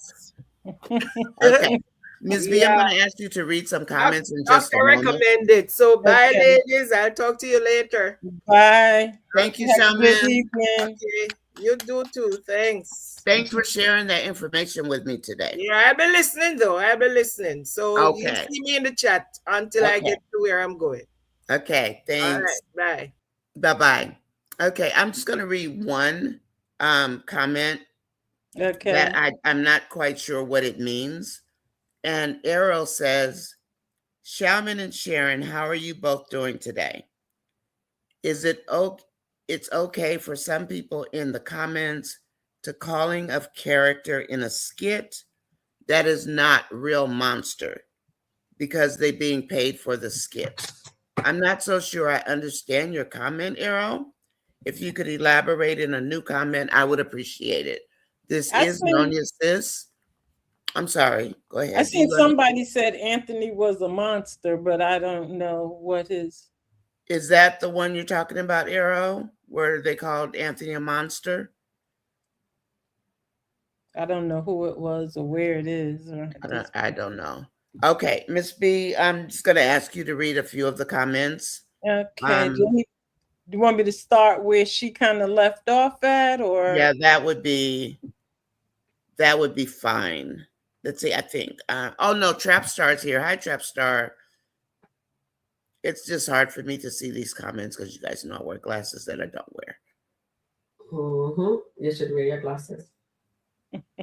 Okay. Ms. B, I'm Yeah. going to ask you to read some comments in just Doctor a moment. recommended. So bye, Okay. ladies. I'll talk to you later. bye. Thank you Have so a good much. evening. Okay. You do too. Thanks. Thanks for sharing that information with me today. Yeah, I've been listening though. I've been listening. So you Okay. see me in the chat until I Okay. get to where I'm going. Okay. All Thanks. right. Bye. Bye bye. Okay. I'm just going to read one comment that Okay. I'm not quite sure what it means. And Errol says, Shaman and Sharon, how are you both doing today? Is it okay? It's okay for some people in the comments to calling of character in a skit that is not real monster because they being paid for the skit. I'm not so sure I understand your comment, Errol. If you could elaborate in a new comment, I would appreciate it. This I is think Nonia Sis. I'm sorry. Go I ahead. Do seen you under- somebody said Anthony was a monster, but I don't know what his. Is that the one you're talking about, Arrow, where they called Anthony a monster? I don't know who it was or where it is. Or I don't know. Okay, Miss B, I'm just going to ask you to read a few of the comments. Okay. Do you want me to start where she kind of left off at, or? Yeah, that would be fine. Let's see. I think. Oh no, Trap Star's here. Hi, Trap Star. It's just hard for me to see these comments because you guys know I wear glasses that I don't wear. You should wear your glasses.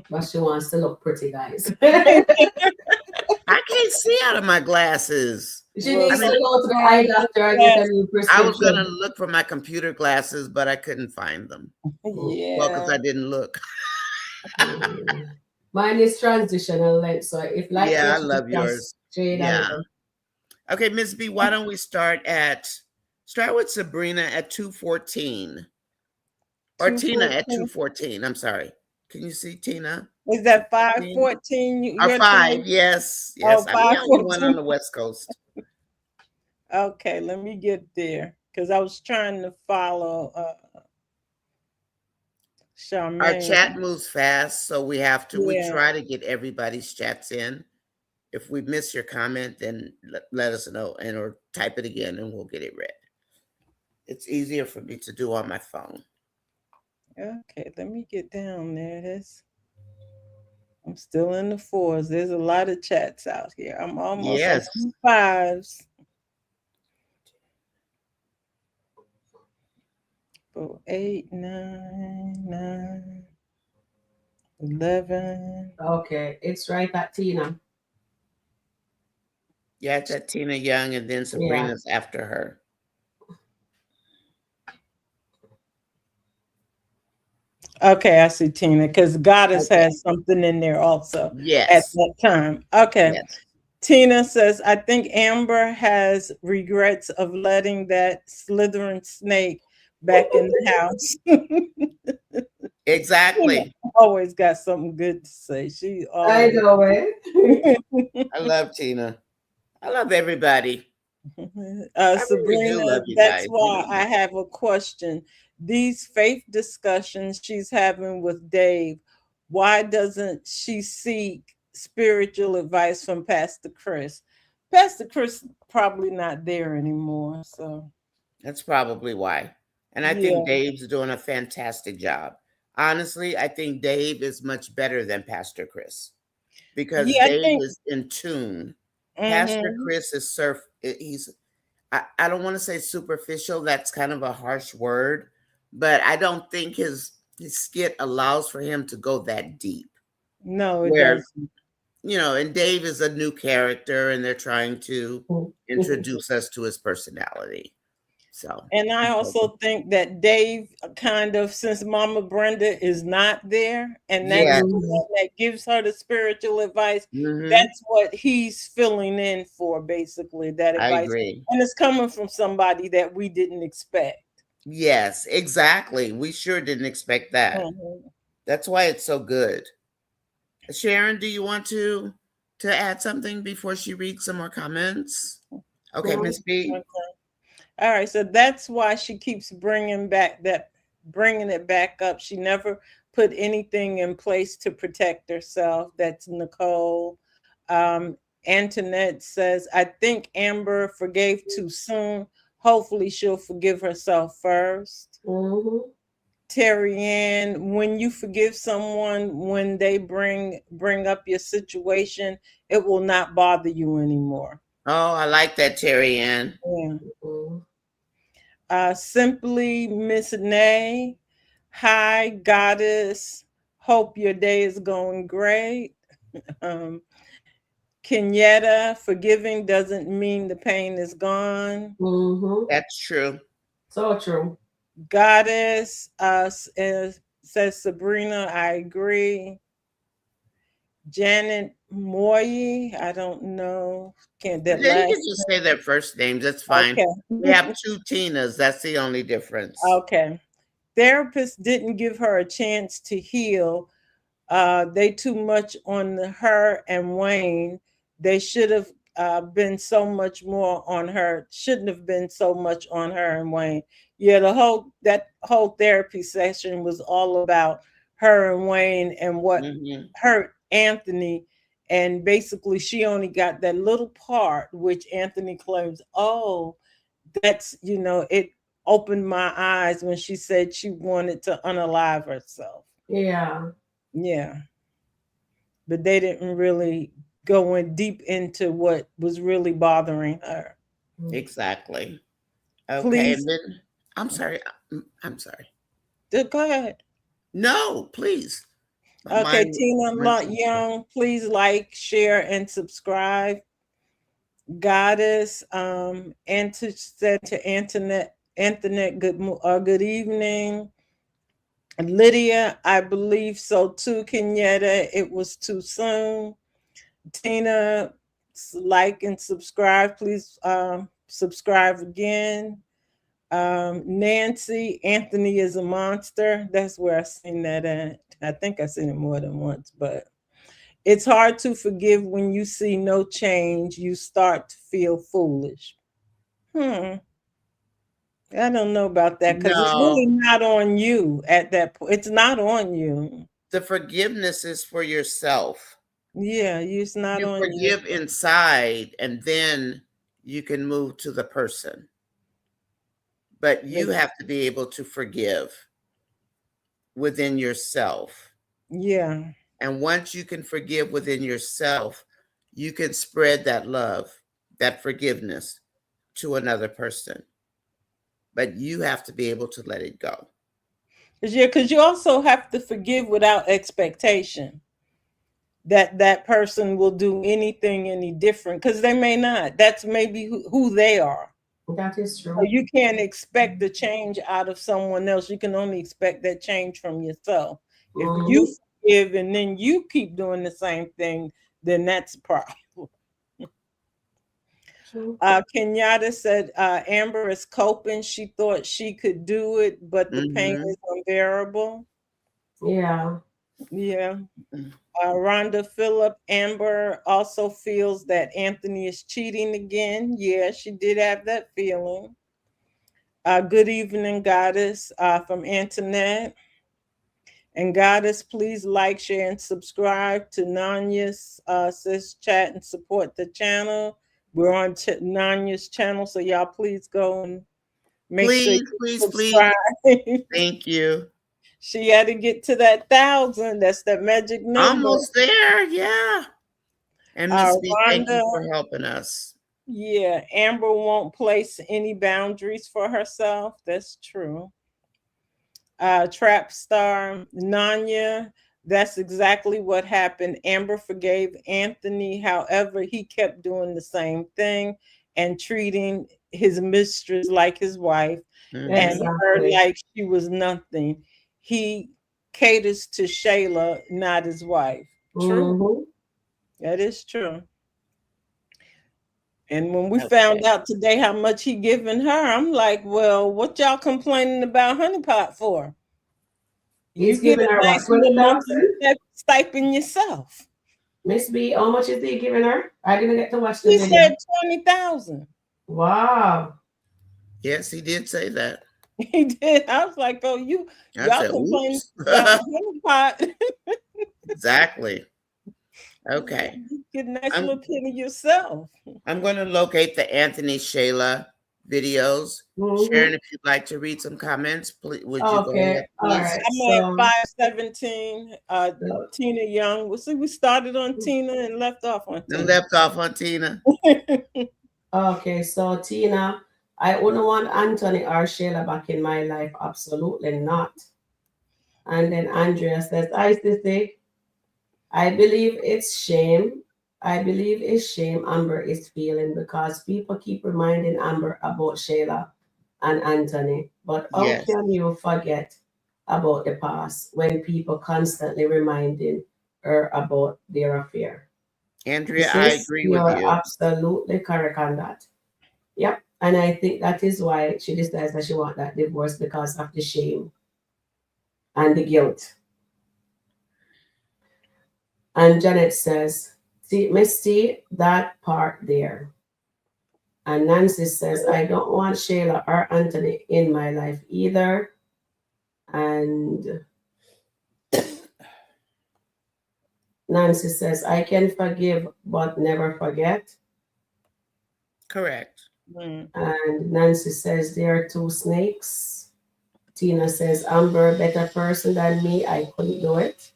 But she wants to look pretty, guys. I can't see out of my glasses. She needs to go to the eye doctor and get a new prescription. I was going to look for my computer glasses, but I couldn't find them. Yeah. Well, because I didn't look. Mine is transitional lens, so if like I love yours. Yeah. Okay, Miss B, why don't we start with Sabrina at 2:14. Or Tina at 2:14. I'm sorry. Can you see Tina? Is that 5:14? Or 5, yes. Yes. Oh, I'm the only one on the West Coast. Okay, let me get there. Because I was trying to follow Charmaine. Our chat moves fast, so we have to we try to get everybody's chats in. If we miss your comment, then let us know or type it again and we'll get it read. It's easier for me to do on my phone. Okay, let me get down there. I'm still in the 4s. There's a lot of chats out here. I'm almost at 5s. So 8, 9, 9, 11. Okay, it's right at Tina. Yeah, it's at Tina Young, and then Sabrina's after her. Okay, I see Tina, because Goddess has something in there also at that time. Okay. Yes. Tina says, I think Amber has regrets of letting that slithering snake back in the house. Exactly. Tina always got something good to say. She always. I know it. I love Tina. I love everybody. Sabrina, love you that's guys. why I have a question. These faith discussions she's having with Dave, why doesn't she seek spiritual advice from Pastor Chris? Pastor Chris probably not there anymore, so that's probably why. And I think Dave's doing a fantastic job. Honestly, I think Dave is much better than Pastor Chris because Dave is in tune. Pastor Chris is I don't want to say superficial. That's kind of a harsh word, but I don't think his skit allows for him to go that deep. No, it doesn't. And Dave is a new character and they're trying to introduce us to his personality. So, and I also think that Dave kind of, since Mama Brenda is not there, and that's the one that gives her the spiritual advice, that's what he's filling in for, basically, that advice. I agree. And it's coming from somebody that we didn't expect. Yes, exactly. We sure didn't expect that. That's why it's so good. Sharon, do you want to add something before she reads some more comments? Okay, Miss B. Okay. All right, so that's why she keeps bringing it back up. She never put anything in place to protect herself. That's Nicole. Antoinette says, I think Amber forgave too soon. Hopefully she'll forgive herself first. Terry Ann, when you forgive someone, when they bring up your situation, it will not bother you anymore. Oh, I like that, Terry Ann. Yeah. Mhm. Simply Miss Nay. Hi, goddess. Hope your day is going great. Um, Kenyatta, forgiving doesn't mean the pain is gone. Mhm. That's true. So true. Goddess says Sabrina, I agree. Janet Moye, I don't know. Can't that Yeah, you last can just say their first names. That's fine. Okay. We have two Tinas. That's the only difference. Okay. Therapist didn't give her a chance to heal. They too much on her and Wayne. They should have been so much more on her. Shouldn't have been so much on her and Wayne. Yeah, that whole therapy session was all about her and Wayne and what Hmm. hurt Anthony. And basically, she only got that little part, which Anthony claims, oh, that's, it opened my eyes when she said she wanted to unalive herself. Yeah. Yeah. But they didn't really go in deep into what was really bothering her. Exactly. Okay, Please, and then I'm sorry. I'm sorry. go ahead. No, please. My Okay, mind Tina went somewhere. Young, please like, share, and subscribe. Goddess, and to said to Antoinette, good evening. Lydia, I believe so too. Kenyatta, it was too soon. Tina, like and subscribe. Please subscribe again. Nancy, Anthony is a monster. That's where I seen that at. I think I seen it more than once, but it's hard to forgive when you see no change. You start to feel foolish. I don't know about that because it's No, really not on you at that point. It's not on you. the forgiveness is for yourself. Yeah, it's not You on you. forgive inside, and then you can move to the person. But you But have to be able to forgive within yourself. yeah, And once you can forgive within yourself, you can spread that love, that forgiveness to another person. But you have to be able to let it go. because you also have to forgive without expectation that that person will do anything any different because they may not. That's maybe who they are. That is So true. you can't expect the change out of someone else. You can only expect that change from yourself. If you Mhm. forgive and then you keep doing the same thing, then that's a problem. True. Kenyatta said Amber is coping. She thought she could do it, but the pain Hmm. is unbearable. Yeah. Yeah. Rhonda Phillip, Amber also feels that Anthony is cheating again. Yeah, she did have that feeling. Good evening, Goddess, from Antoinette. And Goddess, please like, share, and subscribe to Nanya's sis chat and support the channel. We're on Nanya's channel, so y'all please go and make sure Please, you please, please. subscribe. Thank you. She had to get to that 1,000. That's that magic number. Almost there. Yeah. And Miss B, thank you Rhonda, for helping us. yeah, Amber won't place any boundaries for herself. That's true. Trap star Nanya, that's exactly what happened. Amber forgave Anthony. However, he kept doing the same thing and treating his mistress like his wife and Hmm. her Exactly. like she was nothing. He caters to Shayla, not his wife. True. Mhm. That is true. And when we Okay. found out today how much he given her, I'm like, well, what y'all complaining about honeypot for? You He's get giving a her what, nice little 20,000? stipend yourself. Miss B, how much is he giving her? I didn't get to watch the He video. said 20,000. Wow. Yes, he did say that. He did. I was like, oh, I y'all said, complaining oops. about honeypot. Exactly. Okay. Get a nice I'm little penny yourself. I'm going to locate the Anthony Shayla videos. Mm-hmm. Sharon, if you'd like to read some comments, please, would you go Okay, ahead, all please? right. I'm at So, 517. Tina Young. We started on Tina and left off on And Tina. left off on Tina. okay, so Tina, I wouldn't want Anthony or Shayla back in my life. Absolutely not. And then Andrea says, I Sissy, I believe it's shame. I believe it's shame Amber is feeling because people keep reminding Amber about Shayla and Anthony. But how Yes. can you forget about the past when people constantly reminding her about their affair? Andrea, This I is, agree with you're you. absolutely correct on that. Yep. And I think that is why she decides that she wants that divorce because of the shame and the guilt. And Janet says, see, Misty, that part there. And Nancy says, I don't want Shayla or Anthony in my life either. And Nancy says, I can forgive but never forget. Correct. And Nancy says, there are two snakes. Tina says, Amber, a better person than me. I couldn't do it.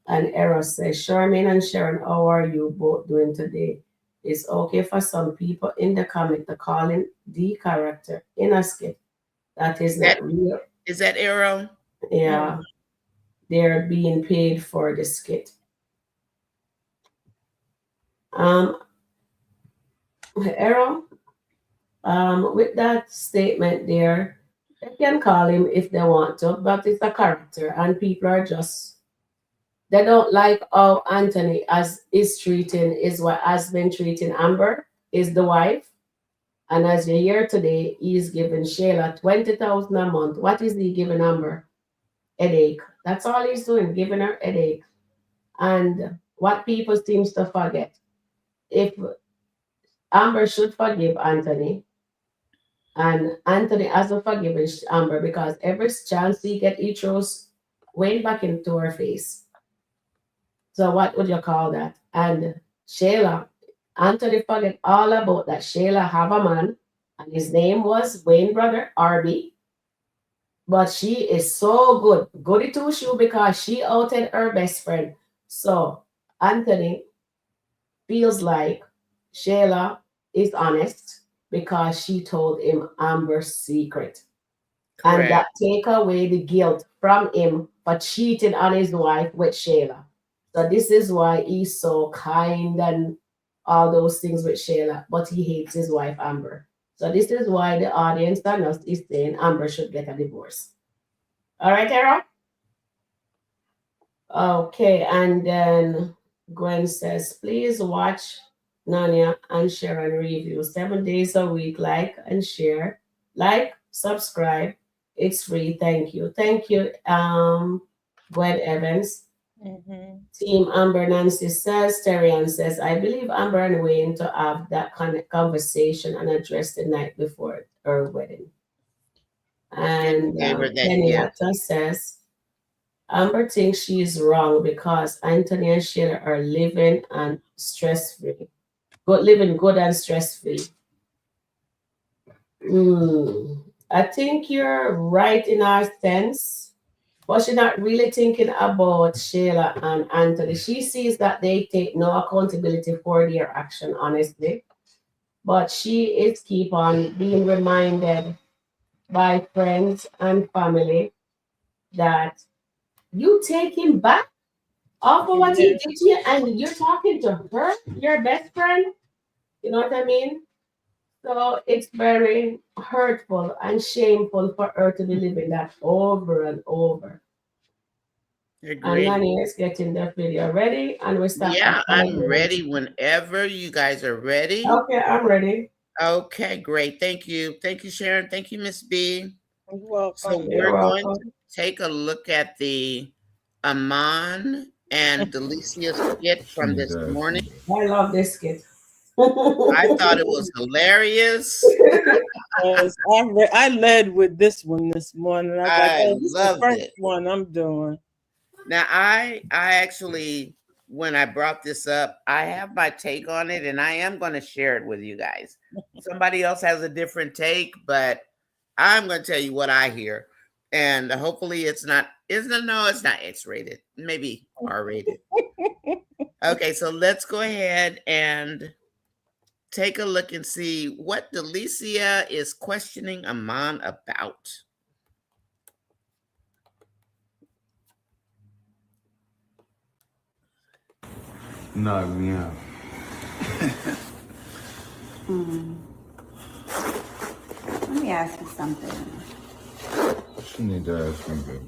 And Eros says, Charmaine and Sharon, how are you both doing today? It's okay for some people in the comic to call in the character in a skit. That is That not real. is that Arrow? Yeah, they're being paid for the skit. Um, Errol, with that statement there, they can call him if they want to, but it's a character, and people are just they don't like how Anthony as is treating is what has been treating Amber is the wife. And as you hear today, he's giving Shayla 20,000 a month. What is he giving Amber? Headache. That's all he's doing, giving her headache. And what people seems to forget, if Amber should forgive Anthony, and Anthony hasn't forgiven Amber because every chance he get, he throws Wayne back into her face. So what would you call that? And Shayla, Anthony forget all about that. Shayla have a man, and his name was Wayne brother Arby. But she is so good, goody two shoe because she outed her best friend. So Anthony feels like Shayla is honest because she told him Amber's secret. And that Correct. take away the guilt from him for cheating on his wife with Shayla. So this is why he's so kind and all those things with Shayla, but he hates his wife Amber. So this is why the audience and us is saying Amber should get a divorce. All right, Tara? Okay, and then Gwen says, please watch Nanya and Sharon review 7 days a week. Like and share. Like, subscribe. It's free. Thank you. Thank you, Gwen Evans. Team Amber Nancy says, Terian says, I believe Amber and Wayne to have that kind of conversation and address the night before her wedding. And Gave her that gift. Kenyatta says, Amber thinks she is wrong because Anthony and Shayla are living and stress free. Living good and stress free. I think you're right in our sense, but she's not really thinking about Shayla and Anthony. She sees that they take no accountability for their action, honestly. But she is keep on being reminded by friends and family that you take him back off of what he did to you, and you're talking to her, your best friend. You know what I mean? So it's very hurtful and shameful for her to be living that over and over. And Agree. Nani is getting the video ready, and we start at Yeah, 5 I'm minutes. ready whenever you guys are ready. Okay, I'm ready. Okay, great. Thank you. Thank you, Sharon. Thank you, Miss B. You're So welcome. You're we're going to welcome. take a look at the Iman and Delicia skit from this morning. I love this kid. I thought it was hilarious. Yes, I led with this one this morning. I was like, I oh, this is the loved first it. one I'm doing. Now, I actually, when I brought this up, I have my take on it, and I am going to share it with you guys. Somebody else has a different take, but I'm going to tell you what I hear. And hopefully it's not, no, it's not X-rated. Maybe R-rated. Okay, so let's go ahead and take a look and see what Delicia is questioning Iman about. Knock me out. Let me ask you something. What you need to ask me, baby?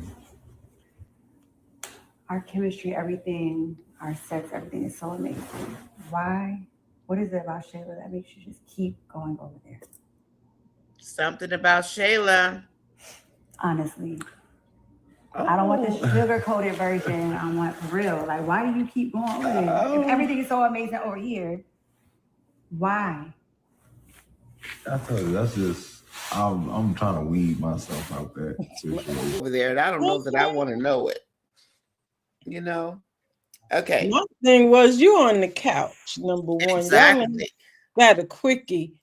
Our chemistry, everything, our sex, everything is so amazing. Why? What is it about Shayla that makes you just keep going over there? Something about Shayla. Honestly. I don't want the sugar-coated version. I want real. Like, why do you keep going over there? If everything is so amazing over here, why? I told you, that's just, I'm trying to weed myself out that situation. Over there, and I don't know that I want to know it. You know? Okay. My thing was you on the couch, number one. Exactly. Got a quickie.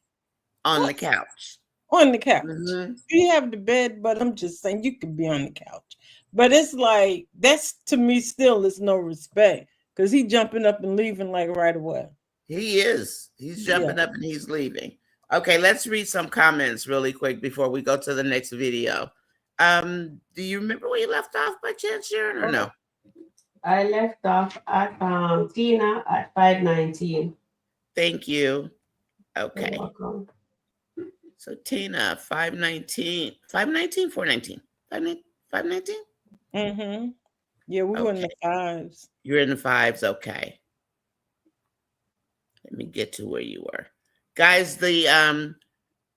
On the couch. On the couch. Mm-hmm. You have the bed, but I'm just saying you could be on the couch. But it's like, that's to me still is no respect. Because he jumping up and leaving like right away. He is. He's jumping up and he's leaving. Okay, let's read some comments really quick before we go to the next video. Do you remember where you left off by chance, Sharon, or no? I left off at Tina at 519. Thank you. Okay. You're welcome. So Tina, 519. 519, 419. 519? Mm-hmm. Yeah, we were in the fives. You're in the fives, okay. Let me get to where you were. Guys, the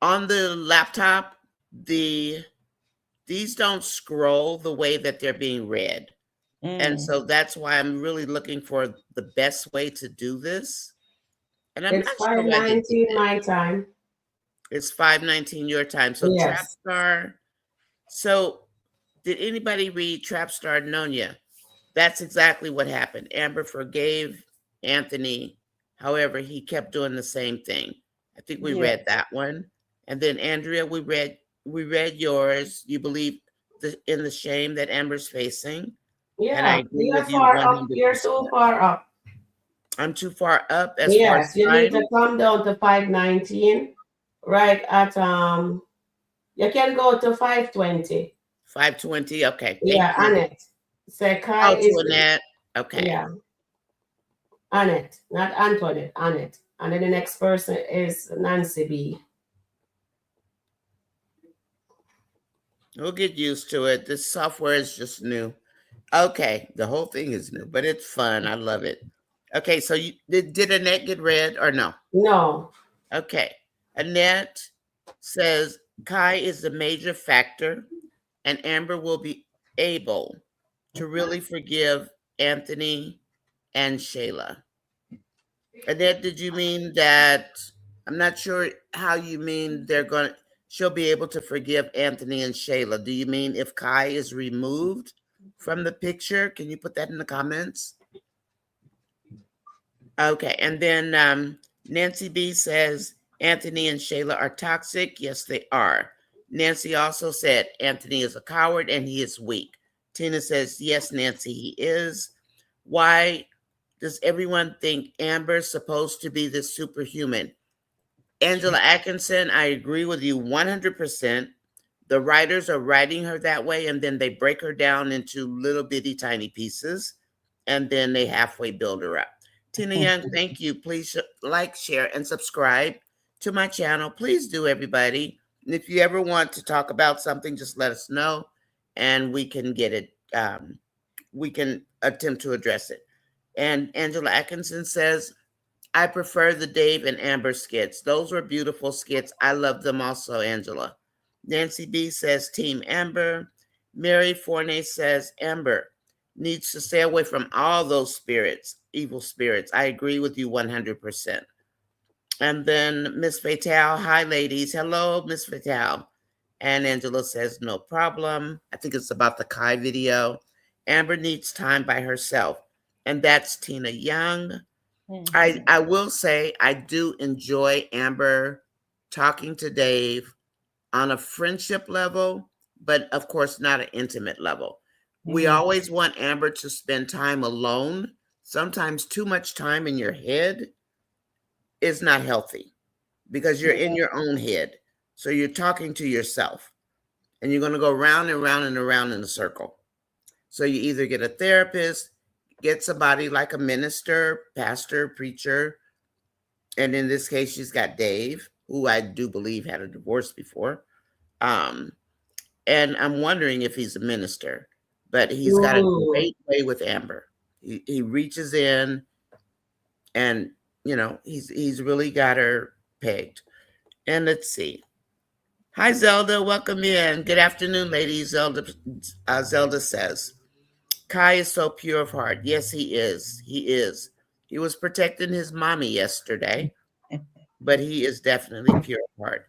on the laptop, these don't scroll the way that they're being read. And so that's why I'm really looking for the best way to do this. And I'm it's not sure 519 my time. It's 519 your time. So yes. Trapstar. So did anybody read Trapstar Nonya? That's exactly what happened. Amber forgave Anthony. However, he kept doing the same thing. I think we read that one. And then Andrea, we read yours. You believe in the shame that Amber's facing. Yeah, and I agree you're with you far 100%. up. You're too far up. I'm too far up as yes, far as you time? need to come down to 519. Right at you can go to 520. 520, okay. Yeah, Annette. Say Kai is Antoinette. Okay. Yeah. Annette, not Antoinette, Annette. And then the next person is Nancy B. We'll get used to it. This software is just new. Okay, the whole thing is new, but it's fun. I love it. Okay, so did Annette get read or no? No. Okay. Annette says Kai is the major factor, and Amber will be able to really forgive Anthony and Shayla. Annette, did you mean that? I'm not sure how you mean she'll be able to forgive Anthony and Shayla. Do you mean if Kai is removed from the picture? Can you put that in the comments? Okay, and then Nancy B says Anthony and Shayla are toxic. Yes, they are. Nancy also said Anthony is a coward and he is weak. Tina says, yes, Nancy, he is. Why does everyone think Amber's supposed to be this superhuman? Angela Atkinson, I agree with you 100%. The writers are writing her that way, and then they break her down into little bitty tiny pieces, and then they halfway build her up. Tina Young, thank you. Please like, share, and subscribe to my channel. Please do, everybody. And if you ever want to talk about something, just let us know, and we can get it. We can attempt to address it. And Angela Atkinson says, I prefer the Dave and Amber skits. Those were beautiful skits. I love them also, Angela. Nancy B says, Team Amber. Mary Forney says, Amber needs to stay away from all those spirits, evil spirits. I agree with you 100%. And then Miss Fatale, hi, ladies. Hello, Miss Fatale. And Angela says, no problem. I think it's about the Kai video. Amber needs time by herself. And that's Tina Young. I will say I do enjoy Amber talking to Dave on a friendship level, but of course not an intimate level. We always want Amber to spend time alone. Sometimes too much time in your head is not healthy because you're in your own head. So you're talking to yourself and you're going to go round and round and around in a circle. So you either get a therapist, get somebody like a minister, pastor, preacher. And in this case, she's got Dave, who I do believe had a divorce before. And I'm wondering if he's a minister, but he's got a great way with Amber. He reaches in and, you know, he's really got her pegged. And let's see. Hi, Zelda. Welcome in. Good afternoon, ladies. Zelda says, Kai is so pure of heart. Yes, he is. He is. He was protecting his mommy yesterday, but he is definitely pure of heart.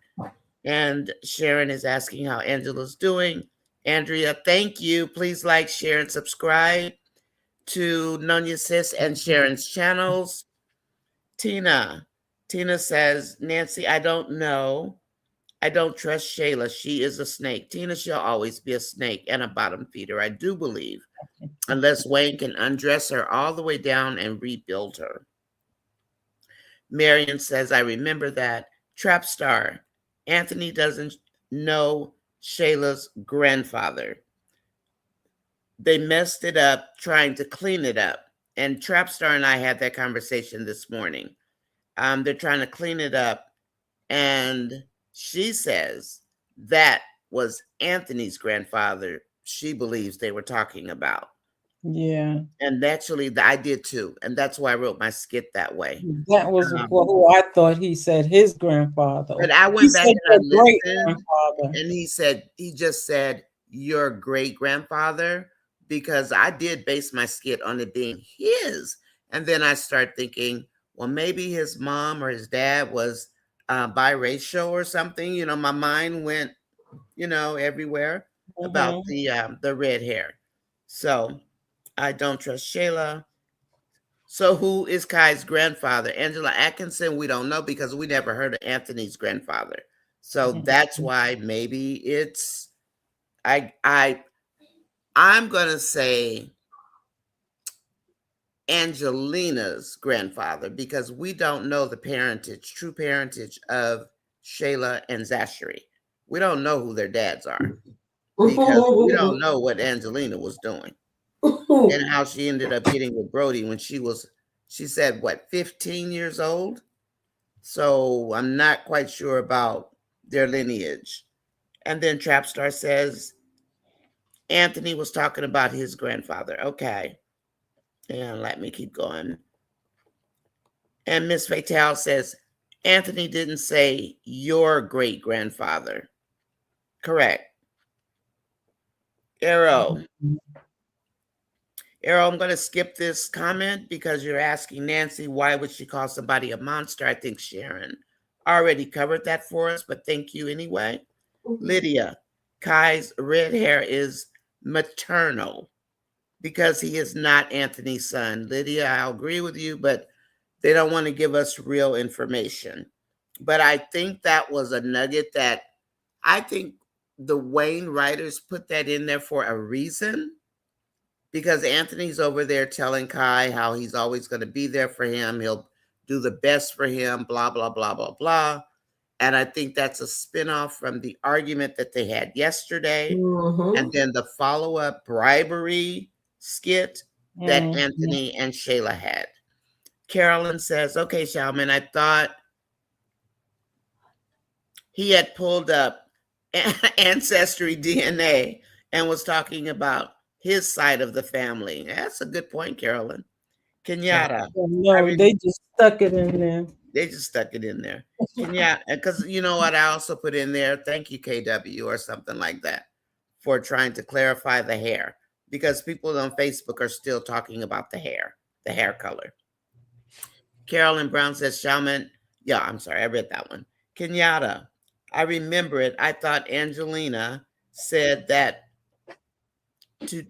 And Sharon is asking how Angela's doing. Andrea, thank you. Please like, share, and subscribe to Nonya Sis and Sharon's channels. Tina says, Nancy, I don't know. I don't trust Shayla. She is a snake. Tina shall always be a snake and a bottom feeder, I do believe, unless Wayne can undress her all the way down and rebuild her. Marion says, I remember that. Trap star. Anthony doesn't know Shayla's grandfather. They messed it up trying to clean it up. And Trapstar and I had that conversation this morning. They're trying to clean it up. And she says that was Anthony's grandfather she believes they were talking about. Yeah. And actually, I did too. And that's why I wrote my skit that way. That was who I thought he said his grandfather. But I went back and I listened, and he just said, your great-grandfather, because I did base my skit on it being his. And then I start thinking, well, maybe his mom or his dad was biracial or something. You know, my mind went, you know, everywhere about the red hair. So I don't trust Shayla. So who is Kai's grandfather? Angela Atkinson, we don't know because we never heard of Anthony's grandfather. So that's why maybe it's I'm gonna say Angelina's grandfather because we don't know the true parentage of Shayla and Zachary. We don't know who their dads are because we don't know what Angelina was doing and how she ended up getting with Brody when she said, what, 15 years old? So I'm not quite sure about their lineage. And then Trapstar says, Anthony was talking about his grandfather. Okay. And let me keep going. And Miss Fatale says, Anthony didn't say your great-grandfather. Correct. Arrow, I'm going to skip this comment because you're asking Nancy, why would she call somebody a monster? I think Sharon already covered that for us, but thank you anyway. Lydia, Kai's red hair is maternal because he is not Anthony's son. Lydia, I agree with you, but they don't want to give us real information. But I think that was a nugget that I think the Wayne writers put that in there for a reason. Because Anthony's over there telling Kai how he's always going to be there for him. He'll do the best for him, blah, blah, blah, blah, blah. And I think that's a spinoff from the argument that they had yesterday. And then the follow-up bribery skit that Anthony and Shayla had. Carolyn says, okay, Shalman, I thought he had pulled up Ancestry DNA and was talking about his side of the family. That's a good point, Carolyn. Kenyatta. No, they just stuck it in there. They just stuck it in there. Kenyatta, because you know what I also put in there? Thank you, KW, or something like that, for trying to clarify the hair. Because people on Facebook are still talking about the hair color. Carolyn Brown says, Shaman, yeah, I'm sorry, I read that one. Kenyatta, I remember it. I thought Angelina said that to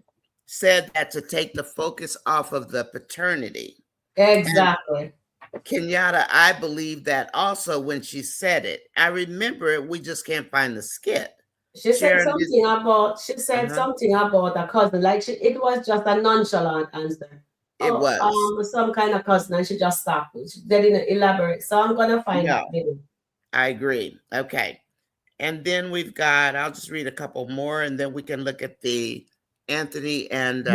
take the focus off of the paternity. Exactly. Kenyatta, I believe that also when she said it. I remember it. We just can't find the skit. She said Sharon, something about. She said uh-huh. something about a cousin. Like it was just a nonchalant answer. It Oh, was. some kind of cousin, and she just stopped. She didn't elaborate. So I'm gonna find No, that video. I agree. Okay. And then we've got, I'll just read a couple more and then we can look at the Anthony and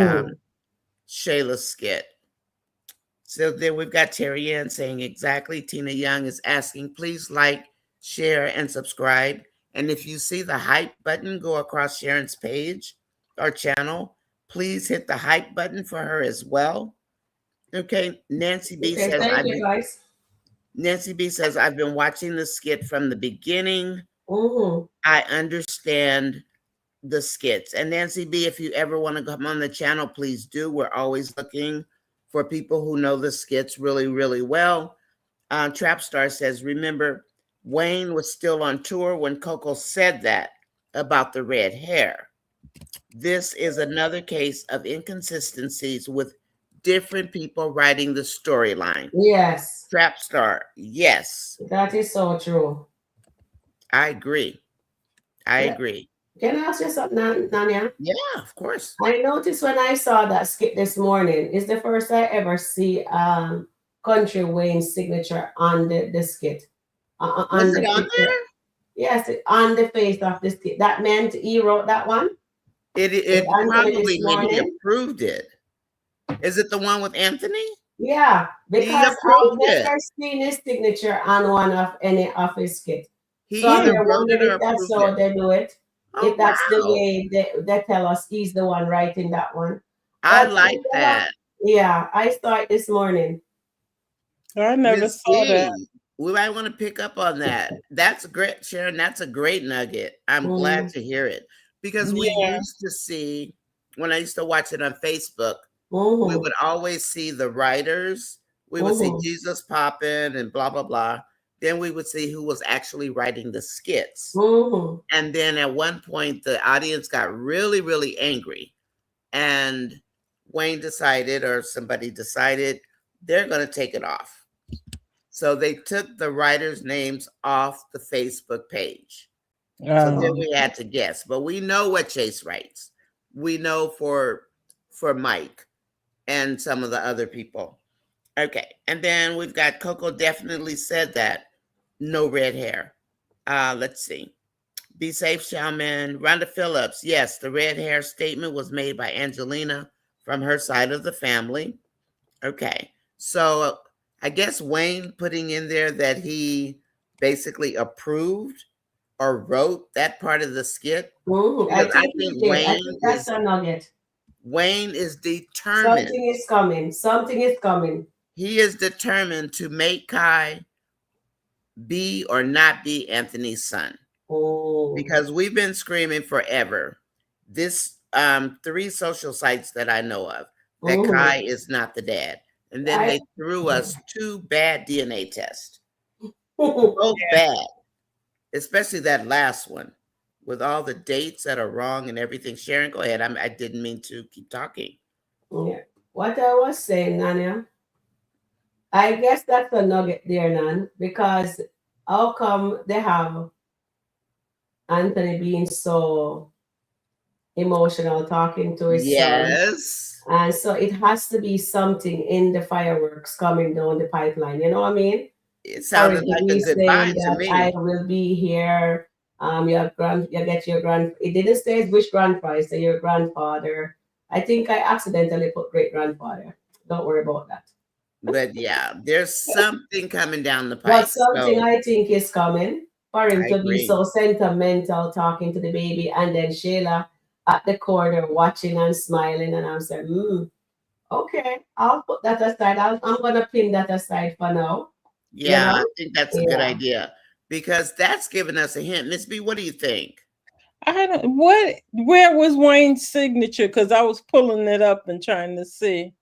Shayla skit. So then we've got Terry Ann saying exactly. Tina Young is asking, please like, share, and subscribe. And if you see the hype button go across Sharon's page or channel, please hit the hype button for her as well. Okay, Nancy B Okay, says, thank you, guys. Nancy B says, I've been watching the skit from the beginning. Mm-hmm. I understand the skits. And Nancy B, if you ever want to come on the channel, please do. We're always looking for people who know the skits really, really well. Trapstar says, remember, Wayne was still on tour when Coco said that about the red hair. This is another case of inconsistencies with different people writing the storyline. Yes. Trapstar, yes. That is so true. I agree. I agree. Can I ask you something, Nanya? Yeah, of course. I noticed when I saw that skit this morning, it's the first I ever see Kountry Wayne's signature on the skit. Was it on there? Yes, on the face of the skit. That meant he wrote that one? It probably maybe he approved it. Is it the one with Anthony? Yeah, because he approved I've never seen his signature on one of any of his skits. He so I'm either wrote it or if that's approved how they do it. Oh, if that's the wow. way they tell us he's the one writing that one. I like that. Yeah, I saw it this morning. I never saw that. We might want to pick up on that. That's great, Sharon. That's a great nugget. I'm glad to hear it. Because we used to see, when I used to watch it on Facebook, we would always see the writers. We would see Jesus Poppin' and blah, blah, blah. Then we would see who was actually writing the skits. And then at one point, the audience got really, really angry. And Wayne decided, or somebody decided, they're going to take it off. So they took the writers' names off the Facebook page. So then we had to guess. But we know what Chase writes. We know for Mike and some of the other people. Okay. And then we've got Coco definitely said that. No red hair. Let's see. Be safe, Shaman. Rhonda Phillips. Yes, the red hair statement was made by Angelina from her side of the family. Okay. So I guess Wayne putting in there that he basically approved or wrote that part of the skit. I think Wayne that's a nugget. Wayne is determined. Something is coming. Something is coming. He is determined to make Kai be or not be Anthony's son. Because we've been screaming forever. This 3 social sites that I know of that Kai is not the dad. And then they threw us 2 bad DNA tests. Both bad. Especially that last one with all the dates that are wrong and everything. Sharon, go ahead. I didn't mean to keep talking. Yeah. What I was saying, Nanya, I guess that's a nugget there, Nan, because how come they have Anthony being so emotional talking to his son? And so it has to be something in the fireworks coming down the pipeline. You know what I mean? It sounded like a goodbye to me. I will be here. You get your grand. It didn't say which grandfather. It said your grandfather. I think I accidentally put great grandfather. Don't worry about that. But yeah, there's something coming down the pipe. But something I think is coming for him to be so sentimental, talking to the baby, and then Shayla at the corner watching and smiling, and I'm saying, okay, I'll put that aside. I'm gonna pin that aside for now. Yeah, I think that's a good idea because that's giving us a hint. Miss B, what do you think? Where was Wayne's signature? Because I was pulling it up and trying to see.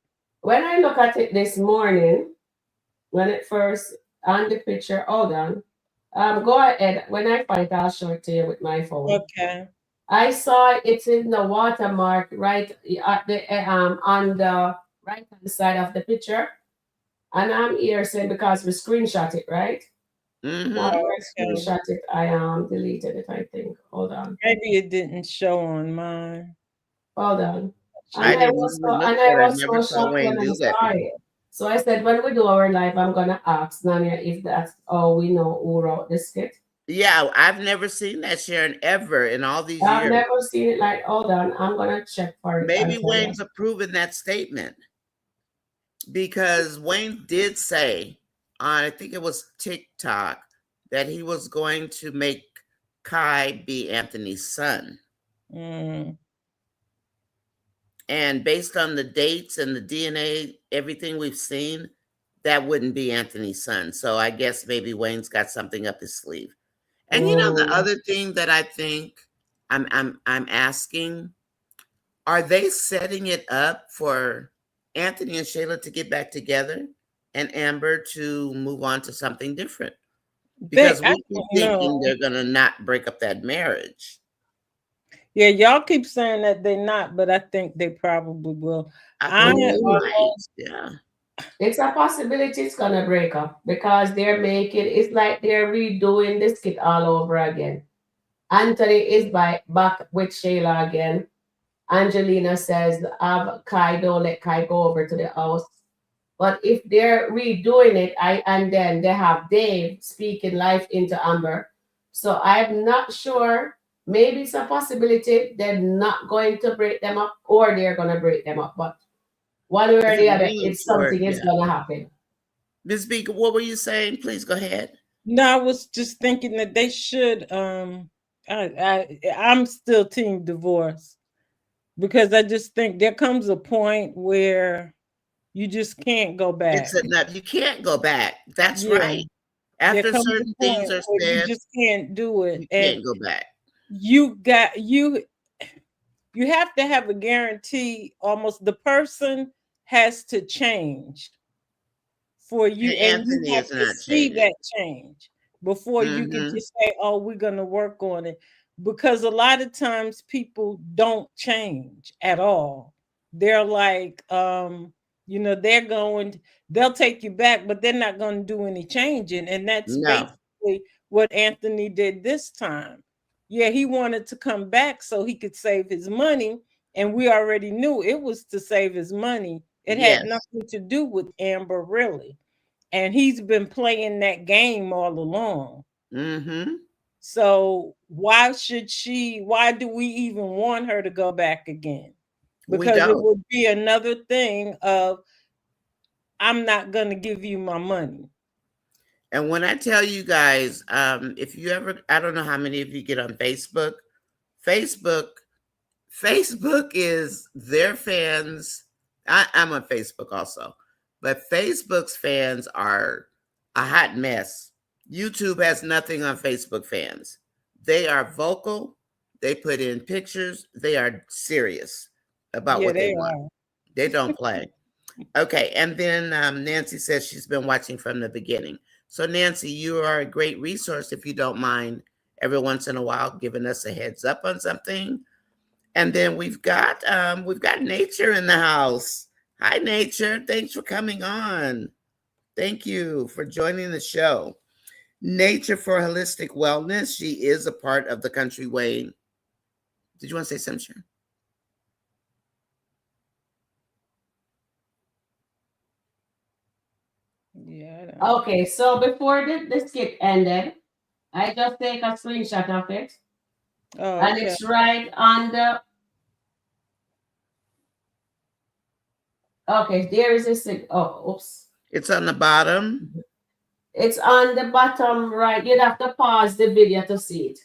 When I look at it this morning, when it first on the picture, hold on. Go ahead. When I find it, I'll show it to you with my phone. Okay. I saw it's in the watermark right at the on the right hand side of the picture. And I'm here saying because we screenshot it, right? Mm-hmm. Now I Okay. screenshot it. I deleted it, I think. Hold on. Maybe it didn't show on mine. Hold on. I And I didn't was even so look and for I it. I was never so saw shocked Wayne when I do that saw it. before. So I said, when we do our live, I'm gonna ask Nanya if that's all we know who wrote the skit. Yeah, I've never seen that, Sharon, ever in all these I've years. never seen it. Like, hold on, I'm gonna check for it. Maybe And tell you. Wayne's approving that statement because Wayne did say on, I think it was TikTok, that he was going to make Kai be Anthony's son. Mm. And based on the dates and the DNA, everything we've seen, that wouldn't be Anthony's son. So I guess maybe Wayne's got something up his sleeve. And the other thing that I think I'm asking, are they setting it up for Anthony and Shayla to get back together and Amber to move on to something different? Because we keep thinking they're gonna not break up that marriage. Yeah, y'all keep saying that they're not, but I think they probably will. Yeah. It's a possibility it's gonna break up because it's like they're redoing the skit all over again. Anthony is back with Shayla again. Angelina says, Kai, don't let Kai go over to the house. But if they're redoing it, and then they have Dave speaking life into Amber. So I'm not sure. Maybe it's a possibility they're not going to break them up or they're going to break them up. But one way or the other, it's something is going to happen. Ms. Beaker, what were you saying? Please go ahead. No, I was just thinking that they should. I'm still team divorce because I just think there comes a point where you just can't go back. It's enough. You can't go back. That's right. After certain things are said, you just can't do it. You can't go back. You have to have a guarantee. Almost the person has to change for you, and you have to see that change before you can just say, "Oh, we're going to work on it," because a lot of times people don't change at all. They're like, they'll take you back, but they're not going to do any changing, and that's basically what Anthony did this time. Yeah, he wanted to come back so he could save his money, and we already knew it was to save his money. It had nothing to do with Amber, really. And he's been playing that game all along. Mm-hmm. So why do we even want her to go back again? Because it would be another thing of, I'm not going to give you my money. And when I tell you guys, if you ever, I don't know how many of you get on Facebook. Facebook is their fans. I'm on Facebook also, but Facebook's fans are a hot mess. YouTube has nothing on Facebook fans. They are vocal. They put in pictures. They are serious about what they want. They don't play. Okay, and then Nancy says she's been watching from the beginning. So Nancy, you are a great resource if you don't mind every once in a while giving us a heads up on something. And then we've got Nature in the house. Hi, Nature. Thanks for coming on. Thank you for joining the show. Nature for Holistic Wellness. She is a part of the Kountry Wayne. Did you want to say something, Sharon? Yeah. Okay, so before the skit ended, I just take a screenshot of it. Oh, and it's right on the. Okay, there is a skit. Oh, oops. It's on the bottom. It's on the bottom right. You'd have to pause the video to see it.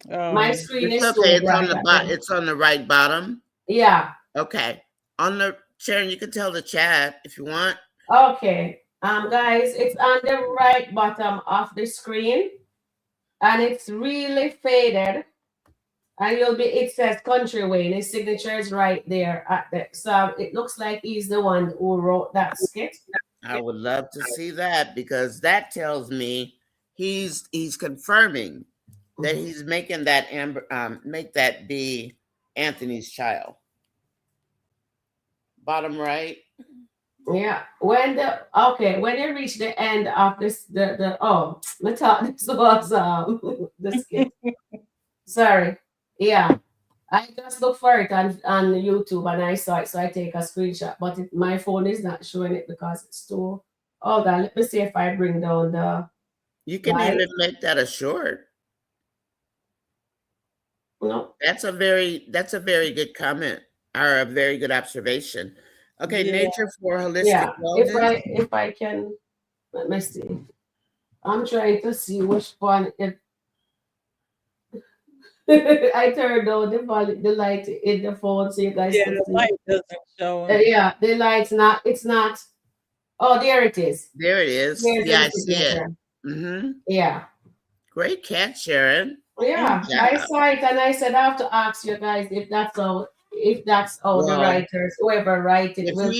My screen is okay. It's on the bottom. It's on the right bottom. Yeah. Okay. On the Sharon, you can tell the chat if you want. Okay. Guys, it's on the right bottom of the screen, and it's really faded. And it says Kountry Wayne. His signature is right there at the. So it looks like he's the one who wrote that skit. I would love to see that because that tells me he's confirming that he's making that make that be Anthony's child. Bottom right. Yeah. When you reach the end of this, I thought this was the skit. Sorry. Yeah. I just looked for it on YouTube and I saw it, so I take a screenshot. But my phone is not showing it because it's too. Hold on, let me see if I bring down the You can light. even make that a short. No. That's a very good comment or a very good observation. Okay, Yeah. nature for holistic Yeah. wellness. If I can, let me see. I'm trying to see which one it. I turned on the light in the phone so you guys Yeah, can the see. light doesn't show it. Yeah, the light's not. It's not. Oh, there it is. There it is. There's Yeah, the I see it. signature. Mm-hmm. Yeah. Great catch, Sharon. Good Yeah, I job. saw it and I said I have to ask you guys if that's how the Well, writers, whoever write it will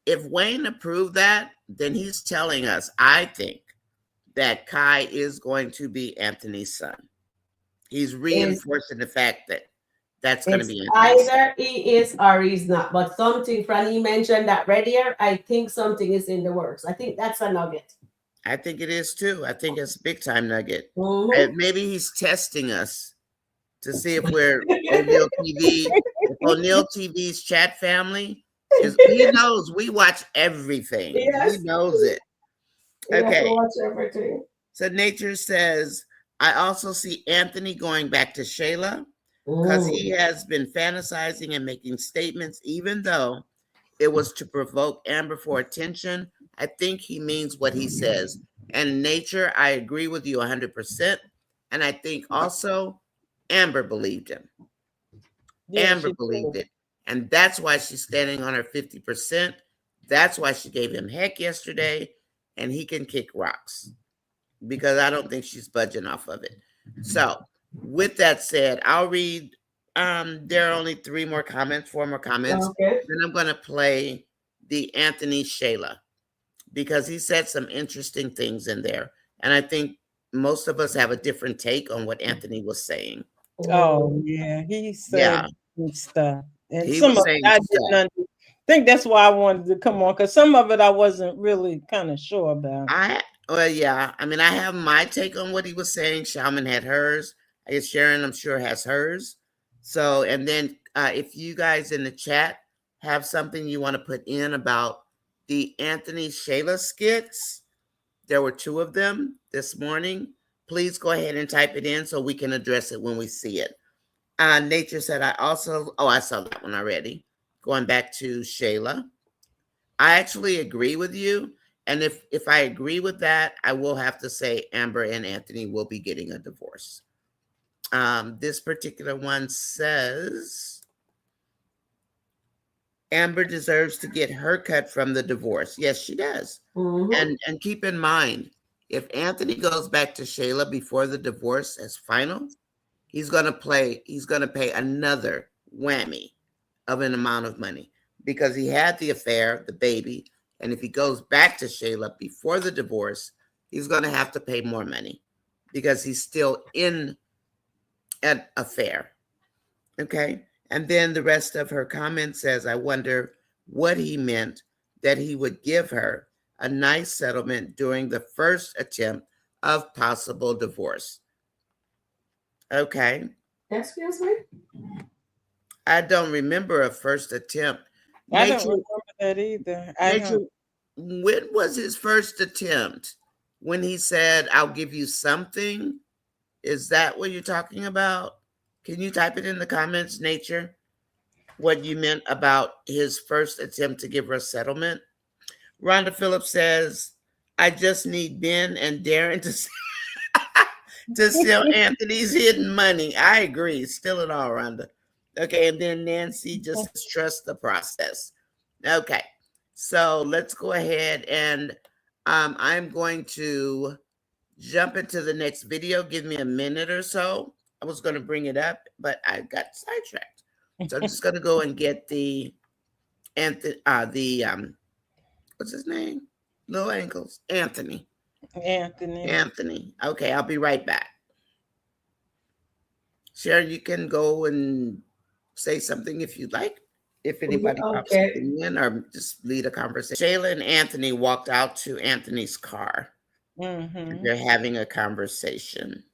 if Wayne approved that, then he's telling us, I think, that Kai is going to be Anthony's son. He's is reinforcing the fact that that's going to it's be Anthony's son. either he is or he's not. But something Franny mentioned that right here, I think something is in the works. I think that's a nugget. I think it is too. I think it's a big time nugget. Mm-hmm. Maybe he's testing us to see if we're O'Neill TV. If O'Neill TV's chat family is, he knows we watch everything. He Yes, knows it. you have to Okay. watch everything. So Nature says, I also see Anthony going back to Shayla because he has been fantasizing and making statements, even though it was to provoke Amber for attention. I think he means what he says. And Nature, I agree with you 100%. And I think also Amber believed him. Yeah, Amber she believed did. it. And that's why she's standing on her 50%. That's why she gave him heck yesterday. And he can kick rocks because I don't think she's budging off of it. So, with that said, I'll read. There are only four more comments. Okay. Then I'm going to play the Anthony Shayla because he said some interesting things in there. And I think most of us have a different take on what Anthony was saying. Oh yeah, he said Yeah, good stuff, and he some was of saying it I stuff. didn't think that's why I wanted to come on because some of it I wasn't really kind of sure about. Yeah. I mean, I have my take on what he was saying. Shaman had hers. I guess Sharon, I'm sure, has hers. So, and then if you guys in the chat have something you want to put in about the Anthony Shayla skits, there were 2 of them this morning. Please go ahead and type it in so we can address it when we see it. Nature said, I saw that one already. Going back to Shayla. I actually agree with you. And if I agree with that, I will have to say Amber and Anthony will be getting a divorce. This particular one says Amber deserves to get her cut from the divorce. Yes, she does. Mm-hmm. And keep in mind, if Anthony goes back to Shayla before the divorce as final, he's gonna pay another whammy of an amount of money because he had the affair, the baby, and if he goes back to Shayla before the divorce, he's gonna have to pay more money because he's still in an affair. Okay. And then the rest of her comment says, I wonder what he meant that he would give her a nice settlement during the first attempt of possible divorce. Okay. Excuse me? I don't remember a first attempt. I don't remember that either. Nature, when was his first attempt? When he said, I'll give you something? Is that what you're talking about? Can you type it in the comments, Nature? What you meant about his first attempt to give her a settlement? Rhonda Phillips says, I just need Ben and Darren to steal Anthony's hidden money. I agree. Steal it all, Rhonda. Okay, and then Nancy just trust the process. Okay, so let's go ahead and I'm going to jump into the next video. Give me a minute or so. I was going to bring it up, but I got sidetracked. So I'm just going to go and get the what's his name? Little ankles. Anthony. Okay, I'll be right back. Sharon, you can go and say something if you'd like. if anybody pops Okay. something in or just lead a conversation. Shayla and Anthony walked out to Anthony's car. Mm-hmm. They're having a conversation.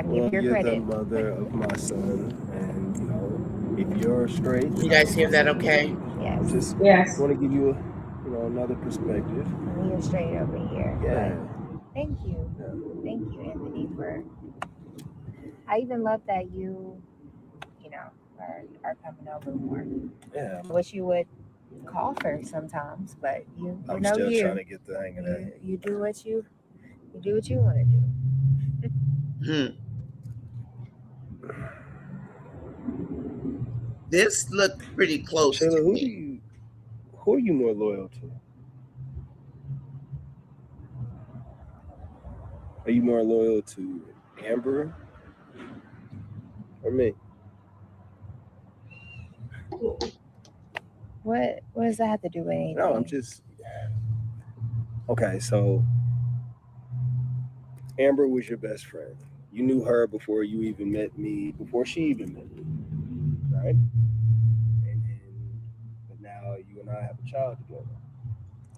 Well, you're the mother of my son, and you know, if you're straight, You guys hear that okay? I just Yes. want to give you, another perspective. You're straight over here. Yeah. Thank you. Thank you, Anthony, for. I even love that you are coming over more. Yeah. I wish you would call first sometimes, but you I'm know still you. trying to get the hang of that. You do what you want to do. This looked pretty close Shayla, to me. who are you more loyal to? Are you more loyal to Amber or me? What does that have to do with anything? No, I'm just okay. So Amber was your best friend. You knew her before you even met me, before she even met me, right? But now you and I have a child together,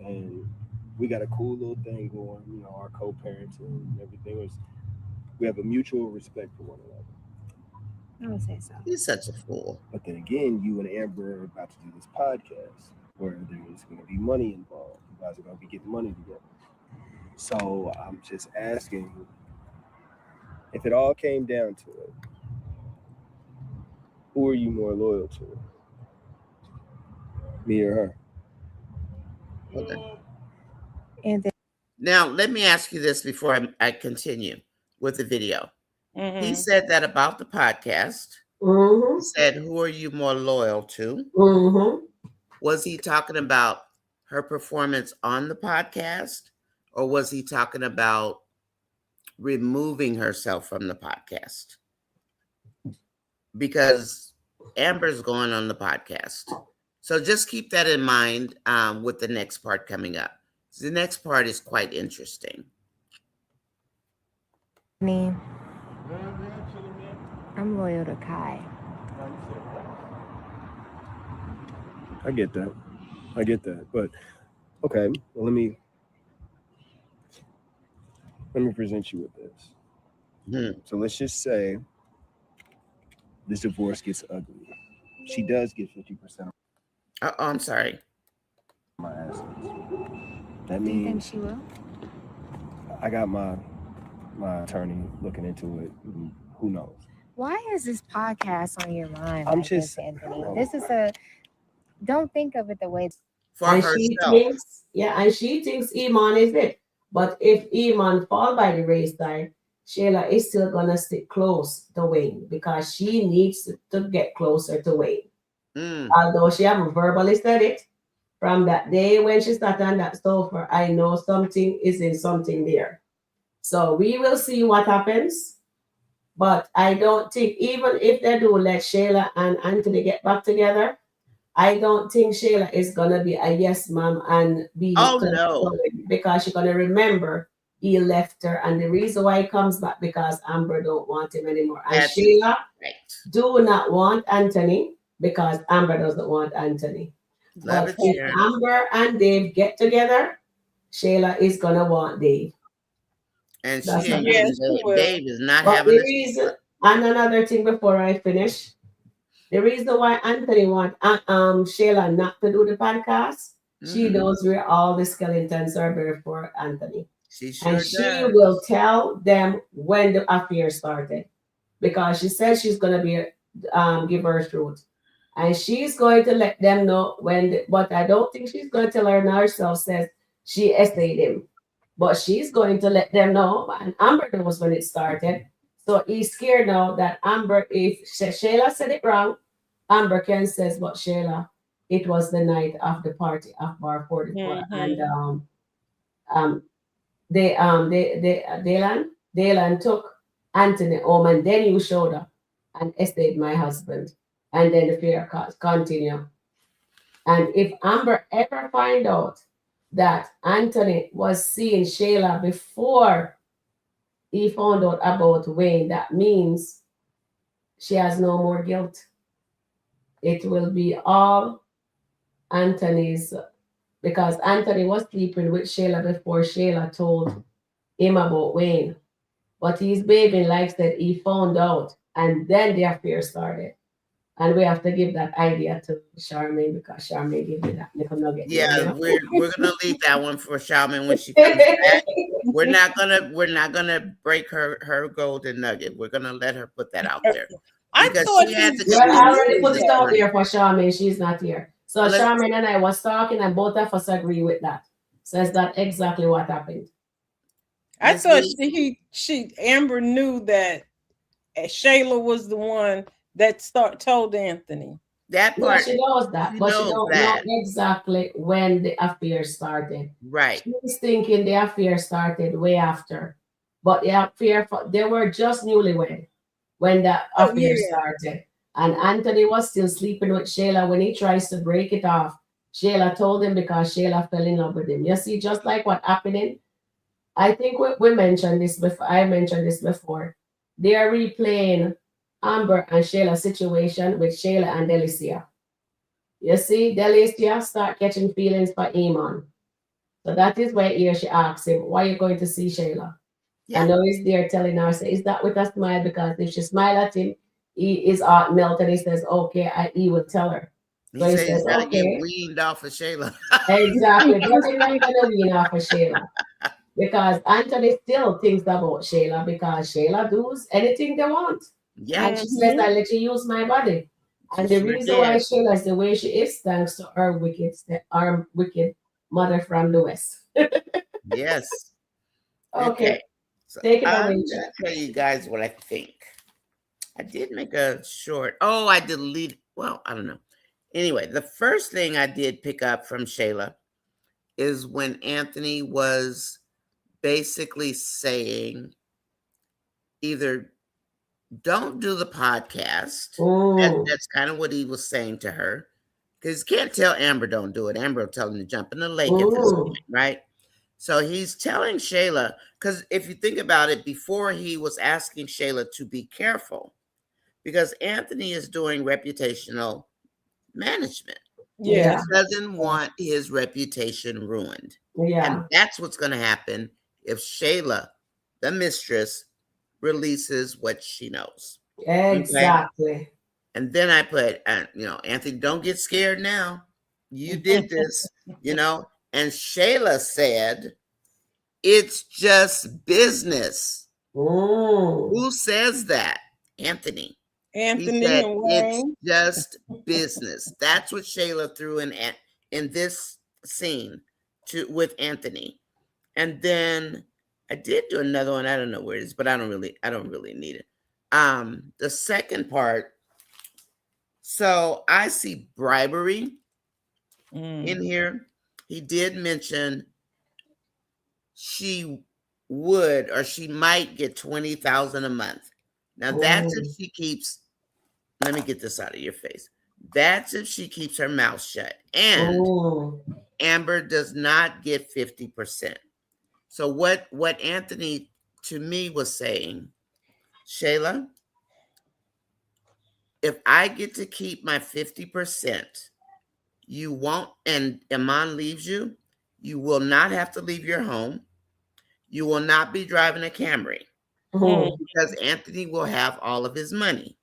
and we got a cool little thing going. You know, our co-parenting and everything we have a mutual respect for one another. I would say so. He's such a fool. But then again, you and Amber are about to do this podcast where there's going to be money involved. You guys are going to be getting money together. So I'm just asking, if it all came down to it, who are you more loyal to? Me or her? Okay. And then, now, let me ask you this before I continue with the video. Mm-hmm. He said that about the podcast. Mm-hmm. He said, who are you more loyal to? Mm-hmm. Was he talking about her performance on the podcast, or was he talking about removing herself from the podcast? Because Amber's going on the podcast. So just keep that in mind with the next part coming up. The next part is quite interesting. I'm loyal to Kai. I get that. But okay, well, let me present you with this. So let's just say this divorce gets ugly. She does get 50%. Oh, I'm sorry. My assets. That Do you think means she will? I got my attorney looking into it. Who knows? Why is this podcast on your mind? I'm like just this, Anthony. This is don't think of it the way. For and herself. she thinks Iman is it. But if Iman fall by the wayside, Shayla is still gonna stick close to Wayne because she needs to get closer to Wayne. Although she haven't verbally said it, from that day when she sat on that sofa, I know something is in something there. So we will see what happens. But I don't think, even if they do let Shayla and Anthony get back together, I don't think Shayla is gonna be a yes mom and be no, because she's gonna remember he left her, and the reason why he comes back because Amber don't want him anymore, and Shayla do not want Anthony because Amber doesn't want Anthony. But if Amber and Dave get together, Shayla is gonna want Dave. And Dave is not but having the reason, and another thing before I finish. The reason why Anthony wants Shayla not to do the podcast, she knows where all the skeletons are buried for Anthony. She will tell them when the affair started because she said she's going to be give her truth. And she's going to let them know but I don't think she's going to tell her now herself says she essayed him. But she's going to let them know, and Amber knows when it started. So he's scared now that Amber, if Shayla said it wrong, Amber can says, but Shayla, it was the night of the party of Bar 44. And Daylan took Anthony home, and then you showed up and essayed my husband. And then the fear continue. And if Amber ever find out that Anthony was seeing Shayla before he found out about Wayne, that means she has no more guilt. It will be all Anthony's, because Anthony was sleeping with Shayla before Shayla told him about Wayne. But his baby likes that he found out, and then the affair started. And we have to give that idea to Charmaine because Charmaine gave me that little nugget there, Yeah, you know. we're gonna leave that one for Shaman when she comes back. We're not gonna break her golden nugget. We're gonna let her put that out there I because thought she had to We go to already school put this it out morning. there for Charmaine. She's not here. So Let's- Charmaine and I was talking, and both of us agree with that. So is that exactly what happened? I Miss thought Lee? Amber knew that Shayla was the one that told Anthony. That Yeah, part, she knows that, she but she knows don't know that. exactly when the affair started. Right. She's thinking the affair started way after, but the affair they were just newlywed when the Oh, affair yeah. started, and Anthony was still sleeping with Shayla when he tries to break it off. Shayla told him because Shayla fell in love with him. You see, just like what happening. I think we mentioned this before. I mentioned this before. They are replaying Amber and Shayla's situation with Shayla and Delicia. You see, Delicia start catching feelings for Iman. So that is why here she asks him, why are you going to see Shayla? Yeah. And now he's there telling her, say, is that with a smile? Because if she smile at him, his heart melt and he says, okay, he will tell her. He So he said he's says, gotta get okay. weaned off of Shayla. Exactly. But he's not gonna wean off of Shayla. Because Anthony still thinks about Shayla because Shayla does anything they want. Yeah, And she says, I let you use my body. And she the sure reason why did. Shayla is the way she is, thanks to her wicked mother from the West. Yes. Okay, Okay. So take it I'm away, gonna Jack. tell you guys what I think. I did make a short. Oh, I deleted. Well, I don't know. Anyway, the first thing I did pick up from Shayla is when Anthony was basically saying either don't do the podcast. That's kind of what he was saying to her. Because you can't tell Amber don't do it. Amber will tell him to jump in the lake at this point, right? So he's telling Shayla, because if you think about it, before he was asking Shayla to be careful, because Anthony is doing reputational management. Yeah. He doesn't want his reputation ruined. Yeah. And that's what's going to happen if Shayla, the mistress, releases what she knows. Exactly. Okay? And then I put, Anthony, don't get scared now. You did this, And Shayla said, it's just business. Who says that? Anthony. Anthony He said, and it's Wayne. just business. That's what Shayla threw in this scene with Anthony. And then I did do another one. I don't know where it is, but I don't really need it. The second part. So I see bribery in here. He did mention she would or she might get 20,000 a month. Now that's if she keeps. Let me get this out of your face. That's if she keeps her mouth shut, and Amber does not get 50%. So what Anthony to me was saying, Shayla, if I get to keep my 50%, you won't, and Iman leaves you, you will not have to leave your home. You will not be driving a Camry because Anthony will have all of his money,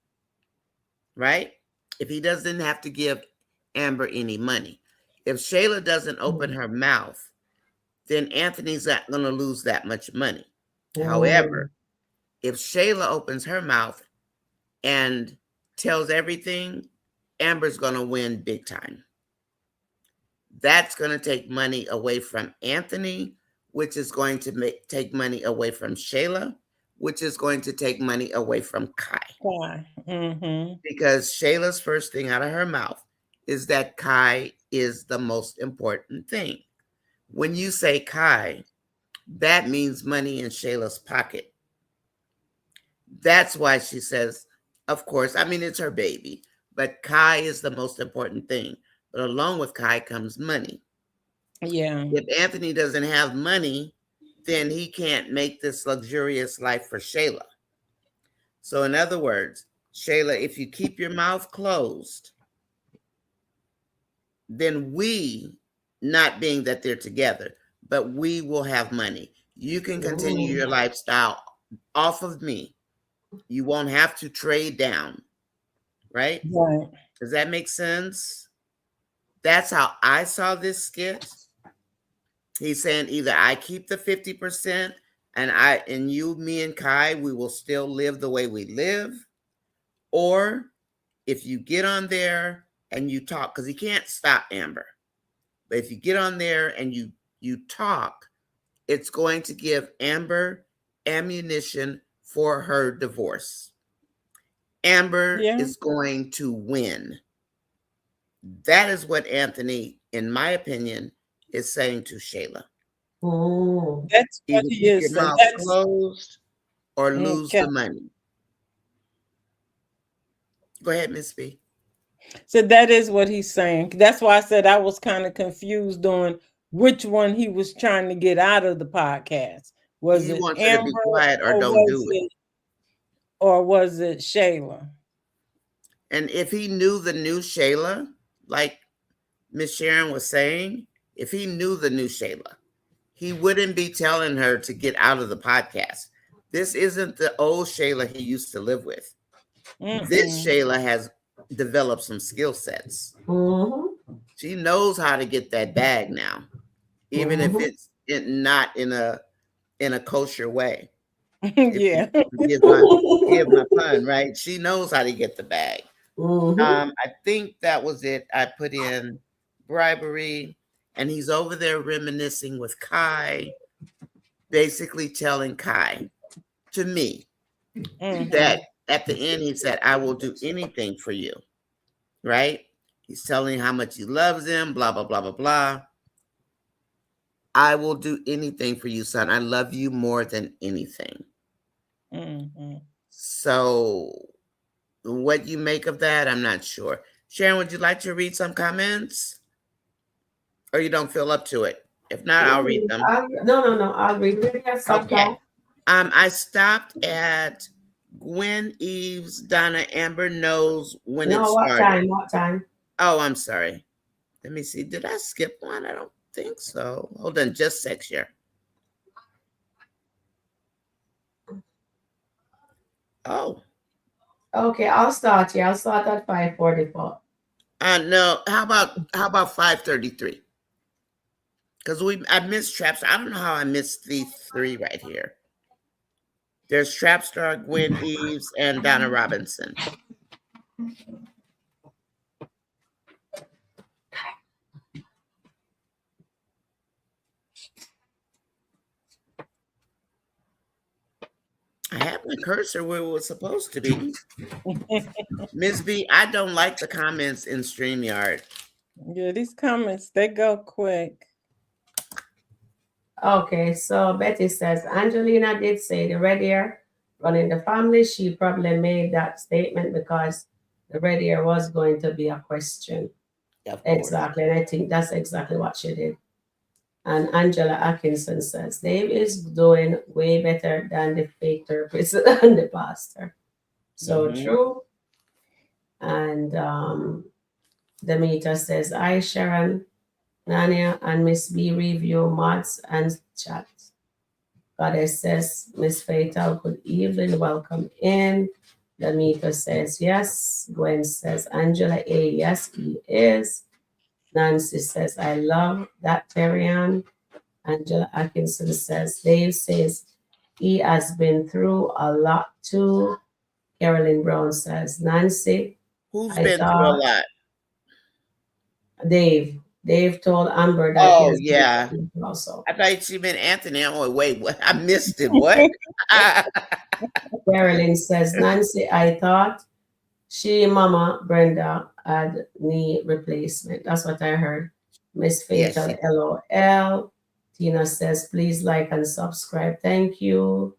right? If he doesn't have to give Amber any money. If Shayla doesn't open her mouth, then Anthony's not going to lose that much money. However, if Shayla opens her mouth and tells everything, Amber's going to win big time. That's going to take money away from Anthony, which is going to take money away from Shayla, which is going to take money away from Kai. Because Shayla's first thing out of her mouth is that Kai is the most important thing. When you say Kai, that means money in Shayla's pocket. That's why she says, of course, I mean, it's her baby, but Kai is the most important thing. But along with Kai comes money. Yeah. If Anthony doesn't have money, then he can't make this luxurious life for Shayla. So in other words, Shayla, if you keep your mouth closed, then we, not being that they're together, but we will have money. You can continue your lifestyle off of me. You won't have to trade down, right? Right. Does that make sense? That's how I saw this skit. He's saying either I keep the 50% and you, me, and Kai, we will still live the way we live. Or if you get on there and you talk, because he can't stop Amber. But if you get on there and you talk, it's going to give Amber ammunition for her divorce. Amber is going to win. That is what Anthony, in my opinion, is saying to Shayla. Oh, that's what Either he keep is your saying. mouth That's closed or lose okay. the money. Go ahead, Miss B. So that is what he's saying. That's why I said I was kind of confused on which one he was trying to get out of the podcast. Was He it wants her to be Amber quiet or or don't do it. was it Shayla? And if he knew the new Shayla, like Miss Sharon was saying, if he knew the new Shayla, he wouldn't be telling her to get out of the podcast. This isn't the old Shayla he used to live with. This Shayla has developed some skill sets. She knows how to get that bag now, even if it's not in a kosher way. Yeah. Give my pun, right? She knows how to get the bag. I think that was it. I put in bribery, and he's over there reminiscing with Kai, basically telling Kai, to me, that at the end he said, I will do anything for you, right? He's telling how much he loves him, blah, blah, blah, blah, blah. I will do anything for you, son. I love you more than anything. So what you make of that, I'm not sure. Sharon, would you like to read some comments? Or you don't feel up to it? If not, I'll read them. No. I'll read it. Okay. I stopped at Gwen, Eves, Donna, Amber knows when it started. What time? Oh, I'm sorry. Let me see. Did I skip one? I don't think so. Hold on just a sec here. Oh. Okay, I'll start here. I'll start at 5:44. No. How about 5:33? Because I missed Traps. I don't know how I missed these three right here. There's Trapstar, Gwen Eves, and Donna Robinson. I have my cursor where it was supposed to be. Ms. B, I don't like the comments in StreamYard. Yeah, these comments, they go quick. Okay, so Betty says, Angelina did say the red hair running the family. She probably made that statement because the red hair was going to be a question. Exactly, and I think that's exactly what she did. And Angela Atkinson says, Dave is doing way better than the fake therapist and the pastor. So true. And Demeter says, Hi, Sharon, Nania, and Miss B review mods and chat. Goddess says, Miss Fatal, good evening, welcome in. Demeter says, yes. Gwen says, Angela A, yes, he is. Nancy says, I love that Terrian. Angela Atkinson says, Dave says, he has been through a lot too. Carolyn Brown says, Nancy. Who's been through a lot? Dave. Dave told Amber that. Oh, yeah. Also. I thought she meant Anthony. I'm like, wait, what? I missed it. What? Carolyn says, Nancy, I thought Mama Brenda had knee replacement. That's what I heard. Miss Fatal, yes, LOL. Tina says, please like and subscribe. Thank you.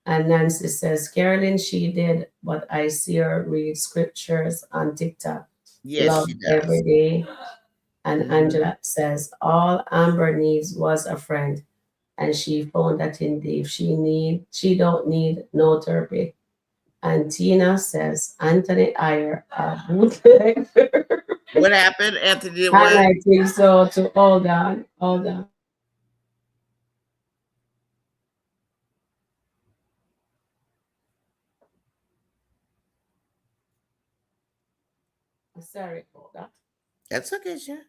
And Nancy says, Carolyn, she did, but I see her read scriptures on TikTok. Yes, love she does. Every day. And Angela says, all Amber needs was a friend. And she found that in Dave. She don't need no therapy. And Tina says, Anthony Iyer, a bootlegger. What happened? Anthony did what? Highlighting. So to hold on, hold on. Sorry about that. That's okay, sure.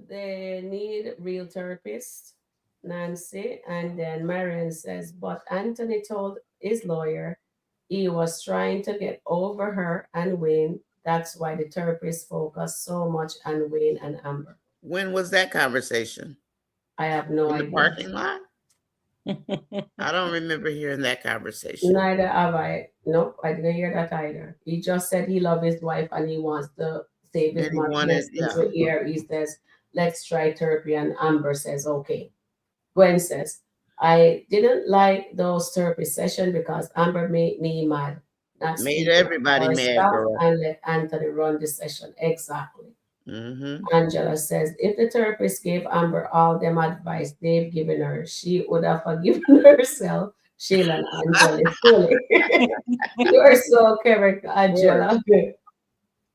They need real therapist, Nancy. And then Marion says, but Anthony told his lawyer he was trying to get over her and Wayne. That's why the therapist focused so much on Wayne and Amber. When was that conversation? I have no In the idea. parking lot? I don't remember hearing that conversation. Neither have I. Nope, I didn't hear that either. He just said he loves his wife and he wants to save his And he money. wanted, Yes, into here. He says, let's try therapy. And Amber says, okay. Gwen says, I didn't like those therapy sessions because Amber made me mad. Not made speaking everybody for mad, herself girl. and let Anthony run the session. Exactly. Mm-hmm. Angela says, if the therapist gave Amber all them advice they've given her, she would have forgiven herself. Shayla and Angela, fully. You're so correct, Angela.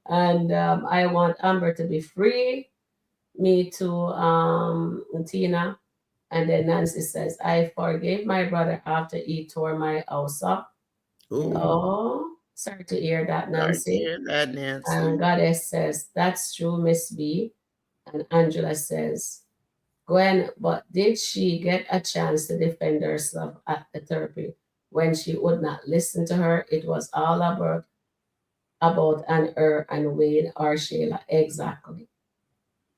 And I want Amber to be free. Me too, Tina. And then Nancy says, I forgave my brother after he tore my house up. Ooh, Oh, sorry to hear that, sorry to Nancy. hear that, Nancy. And Goddess says, that's true, Miss B. And Angela says, Gwen, but did she get a chance to defend herself at the therapy when she would not listen to her? It was all about and her and Wayne or Shayla. Exactly.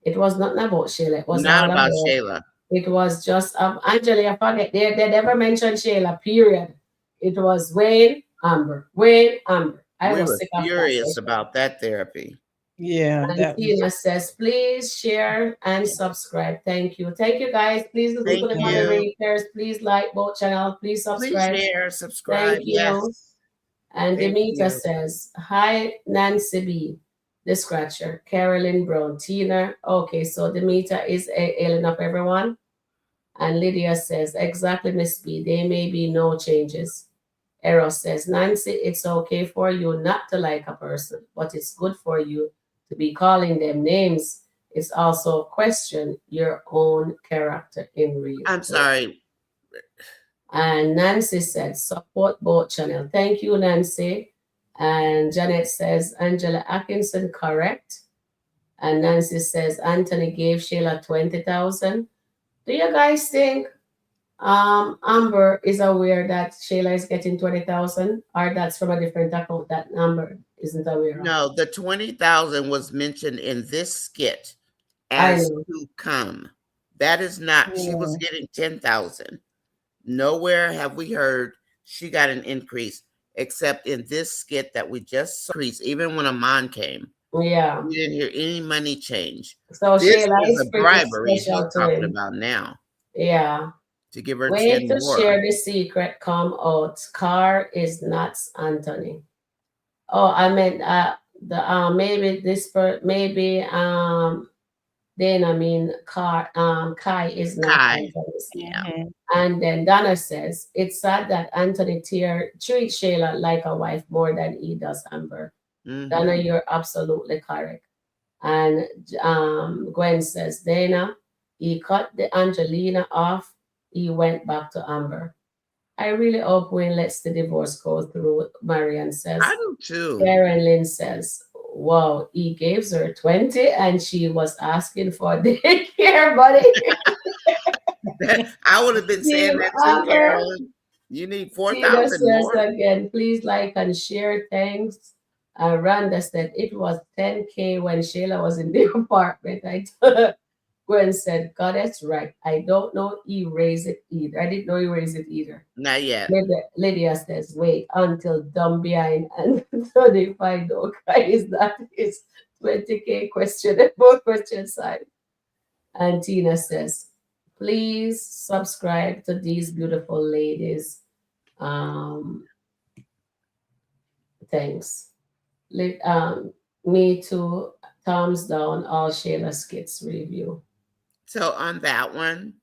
It was not about Shayla. It was Not all about about. Shayla. It was just Angela. I forget they never mentioned Shayla. Period. It was Wayne Amber. Wayne Amber. I We was were sick of that furious session. about that therapy. Yeah, And that was. Tina says, please share and subscribe. Thank you. Thank you, guys. Please listen to Thank the you. moderators. Please like both channels. Please Please subscribe. share, subscribe. Thank you. Yes. And Thank Demeter you. says, hi, Nancy B, the scratcher, Carolyn Brown, Tina. Okay, so Demeter is ailing up everyone. And Lydia says, exactly, Miss B, there may be no changes. Eros says, Nancy, it's okay for you not to like a person, but it's good for you to be calling them names. It's also question your own character in real. I'm sorry. And Nancy said, support both channel. Thank you, Nancy. And Janet says, Angela Atkinson, correct. And Nancy says, Anthony gave Shayla 20,000. Do you guys think Amber is aware that Shayla is getting 20,000, or that's from a different account that Amber isn't aware of? No, the 20,000 was mentioned in this skit I as know. to come. That is not, she was getting 10,000. Nowhere have we heard she got an increase except in this skit that we just saw. Even when Iman came, Yeah. we didn't hear any money change. So This Shayla is is a pretty bribery he's special to talking him. about now Yeah. to give her Way 10 to more. share the secret come out. Car is nuts, Anthony. Oh, I meant the maybe this maybe then I mean Kai is not Kai. Anthony's. Yeah. And then Donna says it's sad that Anthony treats Shayla like a wife more than he does Amber. Donna, Mhm. you're absolutely correct. And Gwen says, Dana, he cut the Angelina off. He went back to Amber. I really hope Wayne lets the divorce go through, Marian says. I do too. Karen Lynn says, wow, he gave her 20 and she was asking for daycare, buddy. I would have been saying that too, Amber. Carolyn. You need Tina 4,000 says more. again, please like and share. Thanks. Randa said it was 10K when Shayla was in the apartment. Gwen said, God, that's right. I don't know he raised it either. I didn't know he raised it either. Not yet. Lydia says, wait until dumb behind and 35 no guys, that is 20K question at both question side. And Tina says, please subscribe to these beautiful ladies. Thanks. Me too. Thumbs down. All Shayla skits review. So on that one,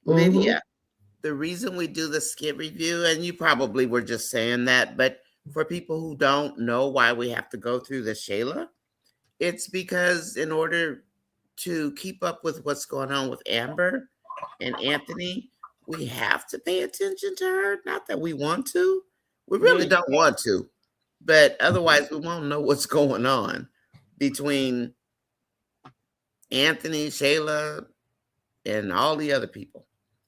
Lydia, the reason we do the skit review, and you probably were just saying that, but for people who don't know why we have to go through the Shayla, It's because in order to keep up with what's going on with Amber and Anthony, we have to pay attention to her. Not that we want to. We really don't want to. But otherwise, we won't know what's going on between Anthony, Shayla, and all the other people.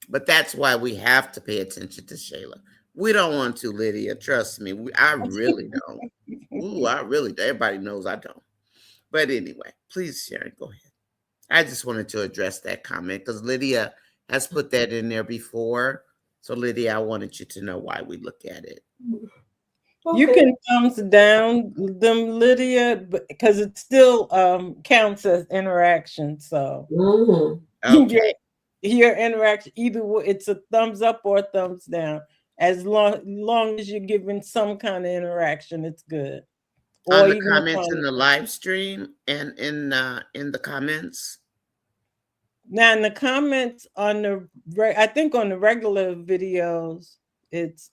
But that's why we have to pay attention to Shayla. We don't want to, Lydia. Trust me. I really don't. Ooh, I really do. Everybody knows I don't. But anyway, please, Sharon, go ahead. I just wanted to address that comment because Lydia has put that in there before. So, Lydia, I wanted you to know why we look at it. Okay. You can thumbs down them, Lydia, because it still counts as interaction. So, okay. your interaction, either way, it's a thumbs up or a thumbs down. As long as you're giving some kind of interaction, it's good. Or on the comments in the live stream and in the comments. Now, in the comments on I think on the regular videos, it's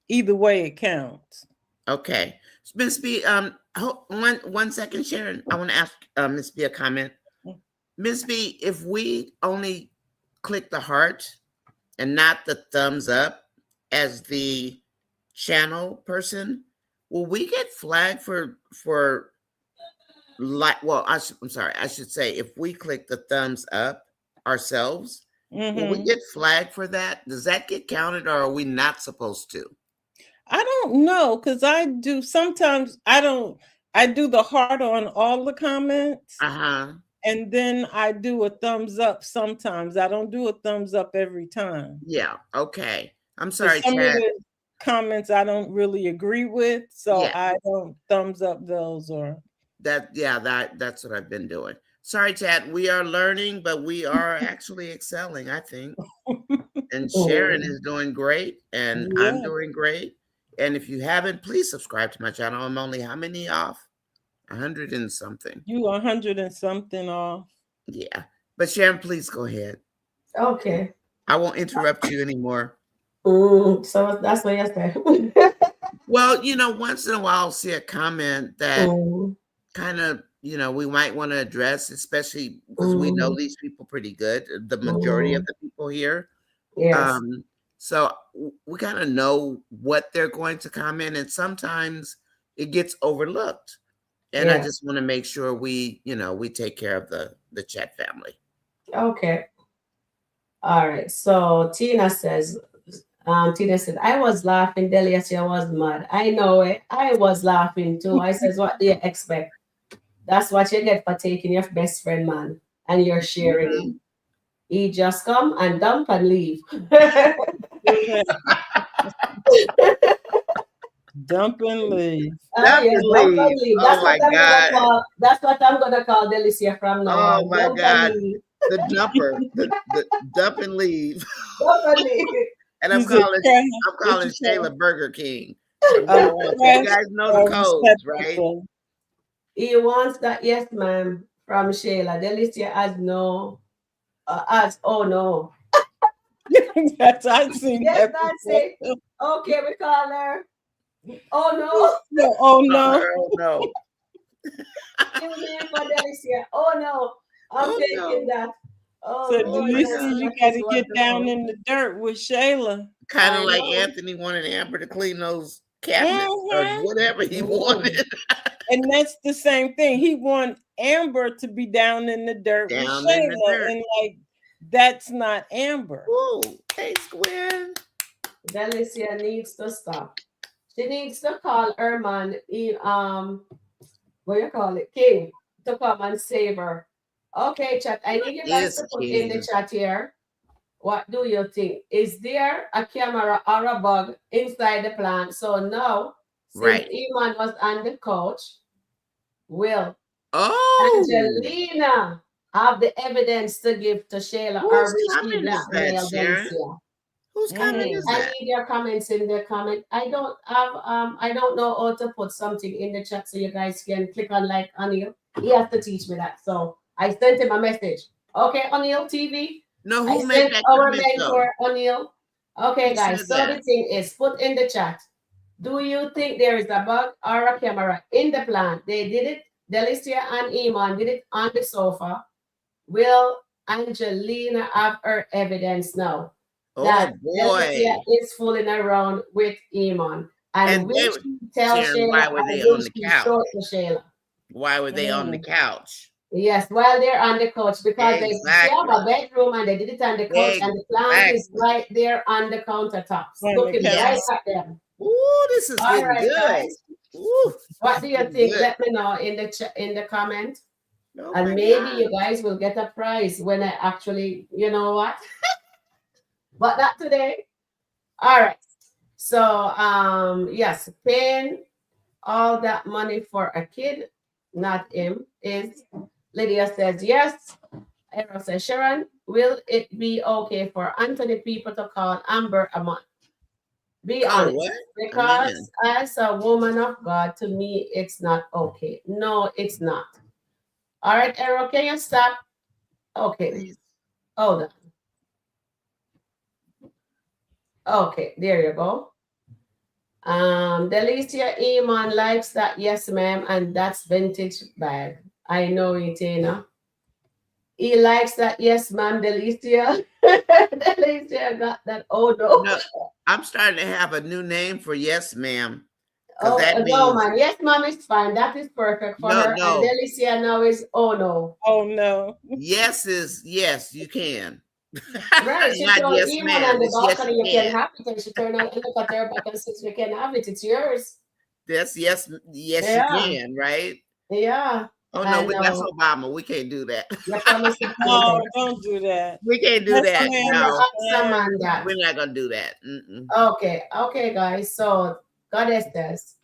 either way it counts. Okay, Miss B. One second, Sharon. I want to ask Miss B a comment. Miss B, if we only click the heart and not the thumbs up as the channel person, will we get flagged for like? Well, I'm sorry. I should say if we click the thumbs up ourselves, will we get flagged for that? Does that get counted, or are we not supposed to? I don't know, because I do sometimes. I do the heart on all the comments. And then I do a thumbs up sometimes. I don't do a thumbs up every time. Yeah. Okay. I'm sorry, some of the comments I don't really agree with, so I don't thumbs up those or that. Yeah, that's what I've been doing. Sorry, Chad. We are learning, but we are actually excelling, I think. And Sharon is doing great, and I'm doing great. And if you haven't, please subscribe to my channel. I'm only how many off? 100 and something. You 100 and something off. Yeah. But Sharon, please go ahead. Okay. I won't interrupt you anymore. So that's what you said. Well, once in a while I'll see a comment that kind of, we might want to address, especially because we know these people pretty good, the majority of the people here. Yes. So we kind of know what they're going to comment, and sometimes it gets overlooked. And I just want to make sure we take care of the chat family. Okay. All right. So Tina said, I was laughing, Delicia was mad. I know it. I was laughing too. I says, what do you expect? That's what you get for taking your best friend, man, and you're sharing it. He just come and dump and leave. Dump and leave. Dump and leave. That's what I'm gonna call. That's what I'm gonna call Delicia from now on. Oh my God, the dumper, the dump and leave. Dump and leave. And I'm calling Shayla Burger King. You guys know the codes, right? He wants that, yes, ma'am, from Shayla. Delicia has no, oh no. That's I've seen. Yes, that's it. Okay, we call her. Oh no. Oh no. Oh no. For Delicia. Oh no. I'm taking that. Oh, so Delicia, you got to get down in the dirt with Shayla. Kind of like Anthony wanted Amber to clean those cabinets or whatever he wanted. And that's the same thing. He want Amber to be down in the dirt with Shayla, and like that's not Amber. Ooh, hey, Squid. Delicia needs to stop. She needs to call her man, what you call it, King, to come and save her. Okay, chat. I need you guys to put in the chat here. What do you think? Is there a camera or a bug inside the plant? So now, since Iman was on the couch, will Angelina have the evidence to give to Shayla, or will she blackmail Delicia? Whose comment is that? I need your comments in the comment. I don't know how to put something in the chat so you guys can click on like Anil. He has to teach me that. So I sent him a message. Okay, Anil TV. No, who made that our comment, mentor, Anil. Okay, guys. So the thing is, put in the chat. Do you think there is a bug or a camera in the plant? They did it Delicia and Iman did it on the sofa. Will Angelina have her evidence now that Oh Delicia boy. is fooling around with Iman? And And will they, she tell Sharon, Shayla why were or they will on the she couch? show it to Shayla? Why were they on the couch? Yes, while they're on the couch because she have Exactly. a bedroom and they did it on the couch and the plant is Exactly. right there on the countertops, On the looking right Yes. at them. Ooh, this is All getting right, good. guys. Ooh, What this do is you getting think? good. Let me know in the comment. Oh And my maybe God. you guys will get a prize when I actually, you know what? But not today. All right. So yes, paying all that money for a kid, not him, is Lydia says yes. Errol says, Sharon, will it be okay for Anthony people to call Amber a month? Be Call honest. what? A Because man. as a woman of God, to me, it's not okay. No, it's not. All right, Errol, can you stop? Okay. Please. Hold on. Okay, there you go. Delicia Iman likes that, yes, ma'am, and that's vintage bag. I know it, Tina. He likes that, yes, ma'am, Delicia. Delicia got that. Oh no. No, I'm starting to have a new name for yes, ma'am. Because Oh that no, means man. Yes, ma'am is fine. That is perfect for her. And no. Delicia now is oh no. Oh no. Yes is yes, you can. Right. She Not told yes, Iman ma'am. on the It's yes, balcony, you you can can. have it. And she turned around and looked at her back and says, you can have it. It's yours. That's yes, yes, you Yeah. can, right? Yeah. Oh no, And that's Obama. We can't do that. you promise to keep No, it. don't do that. We can't do Yes, that. ma'am. Never No, ask a man that. we're not gonna do that. Mm-mm. Okay, guys. So Goddess says,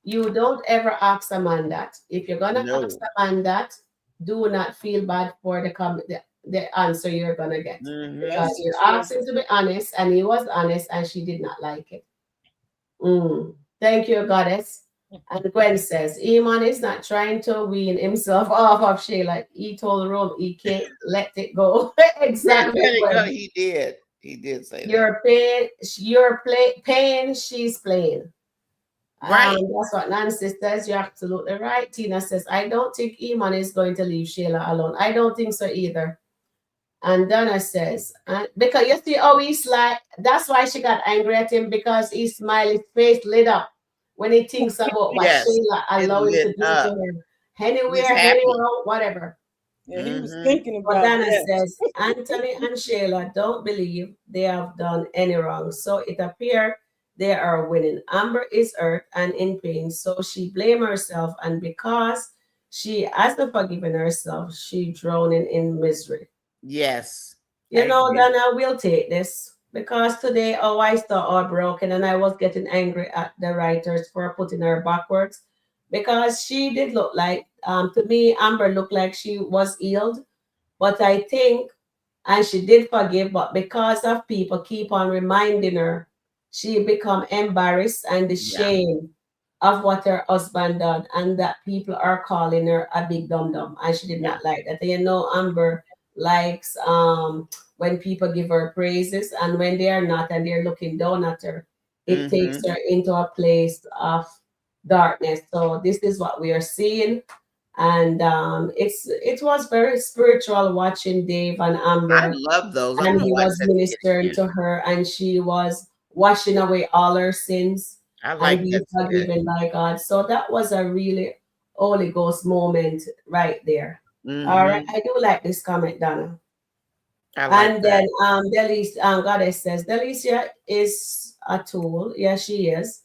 you don't ever ask a man that. If you're gonna No. ask a man that, do not feel bad for the answer you're gonna get. Mhm. Because That's you true. asked him to be honest, and he was honest, and she did not like it. Thank you, Goddess. And Gwen says, Iman is not trying to wean himself off of Shayla. He told Rome he can't let it go. Exactly. Let it go. Gwen. He did. He did say that. You're paying, she's playing. Right. That's what Nancy says. You're absolutely right. Tina says, I don't think Iman is going to leave Shayla alone. I don't think so either. And Donna says, because you see how he's like, that's why she got angry at him because his smile, his face lit up when he thinks about what Yes. Shayla It allowed him lit to do up. to him. Anywhere, He's happy. anywhere, whatever. Yeah, he was Mhm. thinking But about Dana that. says, Anthony and Shayla don't believe they have done any wrong. So it appears they are winning. Amber is hurt and in pain. So she blames herself. And because she hasn't forgiven herself, she drowning in misery. Yes. You I know, agree. then I will take this because today our eyes are broken and I was getting angry at the writers for putting her backwards because she did look like, to me, Amber looked like she was healed. But I think, and she did forgive, but because of people keep on reminding her, she become embarrassed and Yeah. ashamed of what her husband done and that people are calling her a big dum-dum. And she did not like that. You know, Amber likes when people give her praises and when they are not and they're looking down at her, it takes her into a place of darkness. So this is what we are seeing. And it was very spiritual watching Dave and I Amber, love those. I'm and gonna he watch was that ministering again. to her, and she was washing away all her sins I and like being that skit. forgiven by God. So that was a really Holy Ghost moment right there. All right, I do like this comment, Donna. I like And that. then Goddess says, Delicia is a tool. Yes, she is.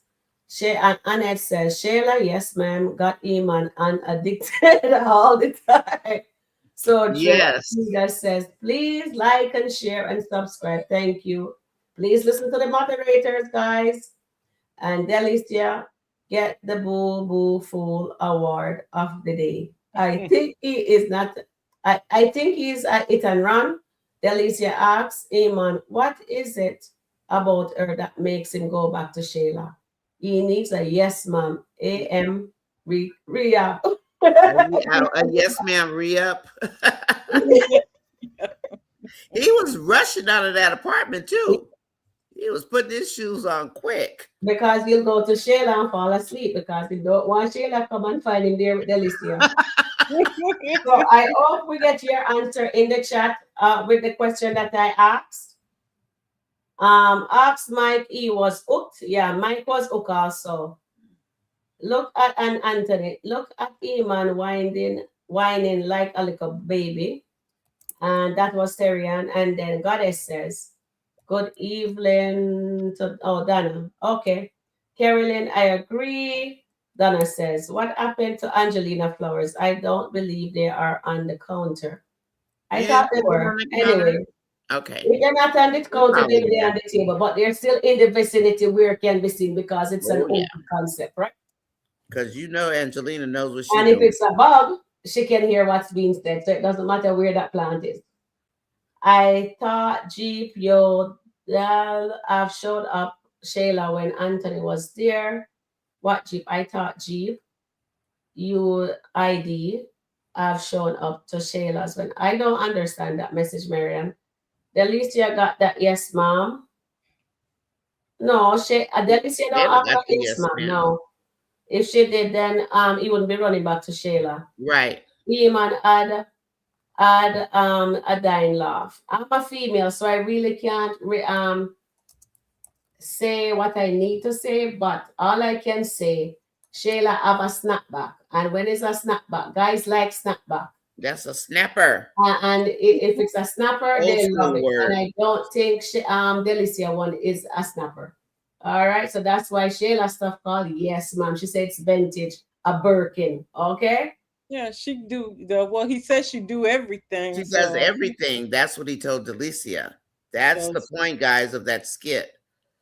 And Annette says, Shayla, yes, ma'am, got Iman and addicted all the time. So true. Yes. That says, please like and share and subscribe. Thank you. Please listen to the moderators, guys. And Delicia get the Boo Boo Fool Award of the day. I think he is not, I think he's at It and Run. Delicia asks Eamon, what is it about her that makes him go back to Shayla? He needs a yes, ma'am. A.M. Ria. A yes, ma'am, re-up. He was rushing out of that apartment too. He was putting his shoes on quick. Because he'll go to Shayla and fall asleep because he don't want Shayla come and find him there with Delicia. So I hope we get your answer in the chat with the question that I asked. Asked Mike, he was hooked. Yeah, Mike was hooked also. Look at and Anthony. Look at Iman whining like a little baby. And that was Terian. And then Goddess says, good evening to Donna. Okay. Carolyn, I agree. Donna says, what happened to Angelina Flowers? I don't believe they are on the counter. I thought they were. Anyway. Okay. If they're not on the counter, maybe they're on the table, but they're still in the vicinity where it can be seen because it's an open concept, right? Because you know Angelina knows what she's doing. And if it's a bug, she can hear what's being said, so it doesn't matter where that plant is. I thought Jeep, they'll have showed up Shayla when Anthony was there. What Jeep? I thought Jeep, UID, have shown up to Shayla's when I don't understand that message, Marian. Delicia got that yes, ma'am. No, Delicia don't have that yes, ma'am. No. If she did, then he wouldn't be running back to Shayla. Right. Iman had a dying laugh. I'm a female, so I really can't say what I need to say, but all I can say, Shayla have a snapback. And when it's a snapback, guys like snapback. That's a snapper. And if it's a snapper, they love it. And I don't think Delicia one is a snapper. All right, so that's why Shayla stuff called yes, ma'am. She said it's vintage, a Birkin. Okay. Yeah, she do well. He says she do everything. She does everything. That's what he told Delicia. That's the point, guys, of that skit.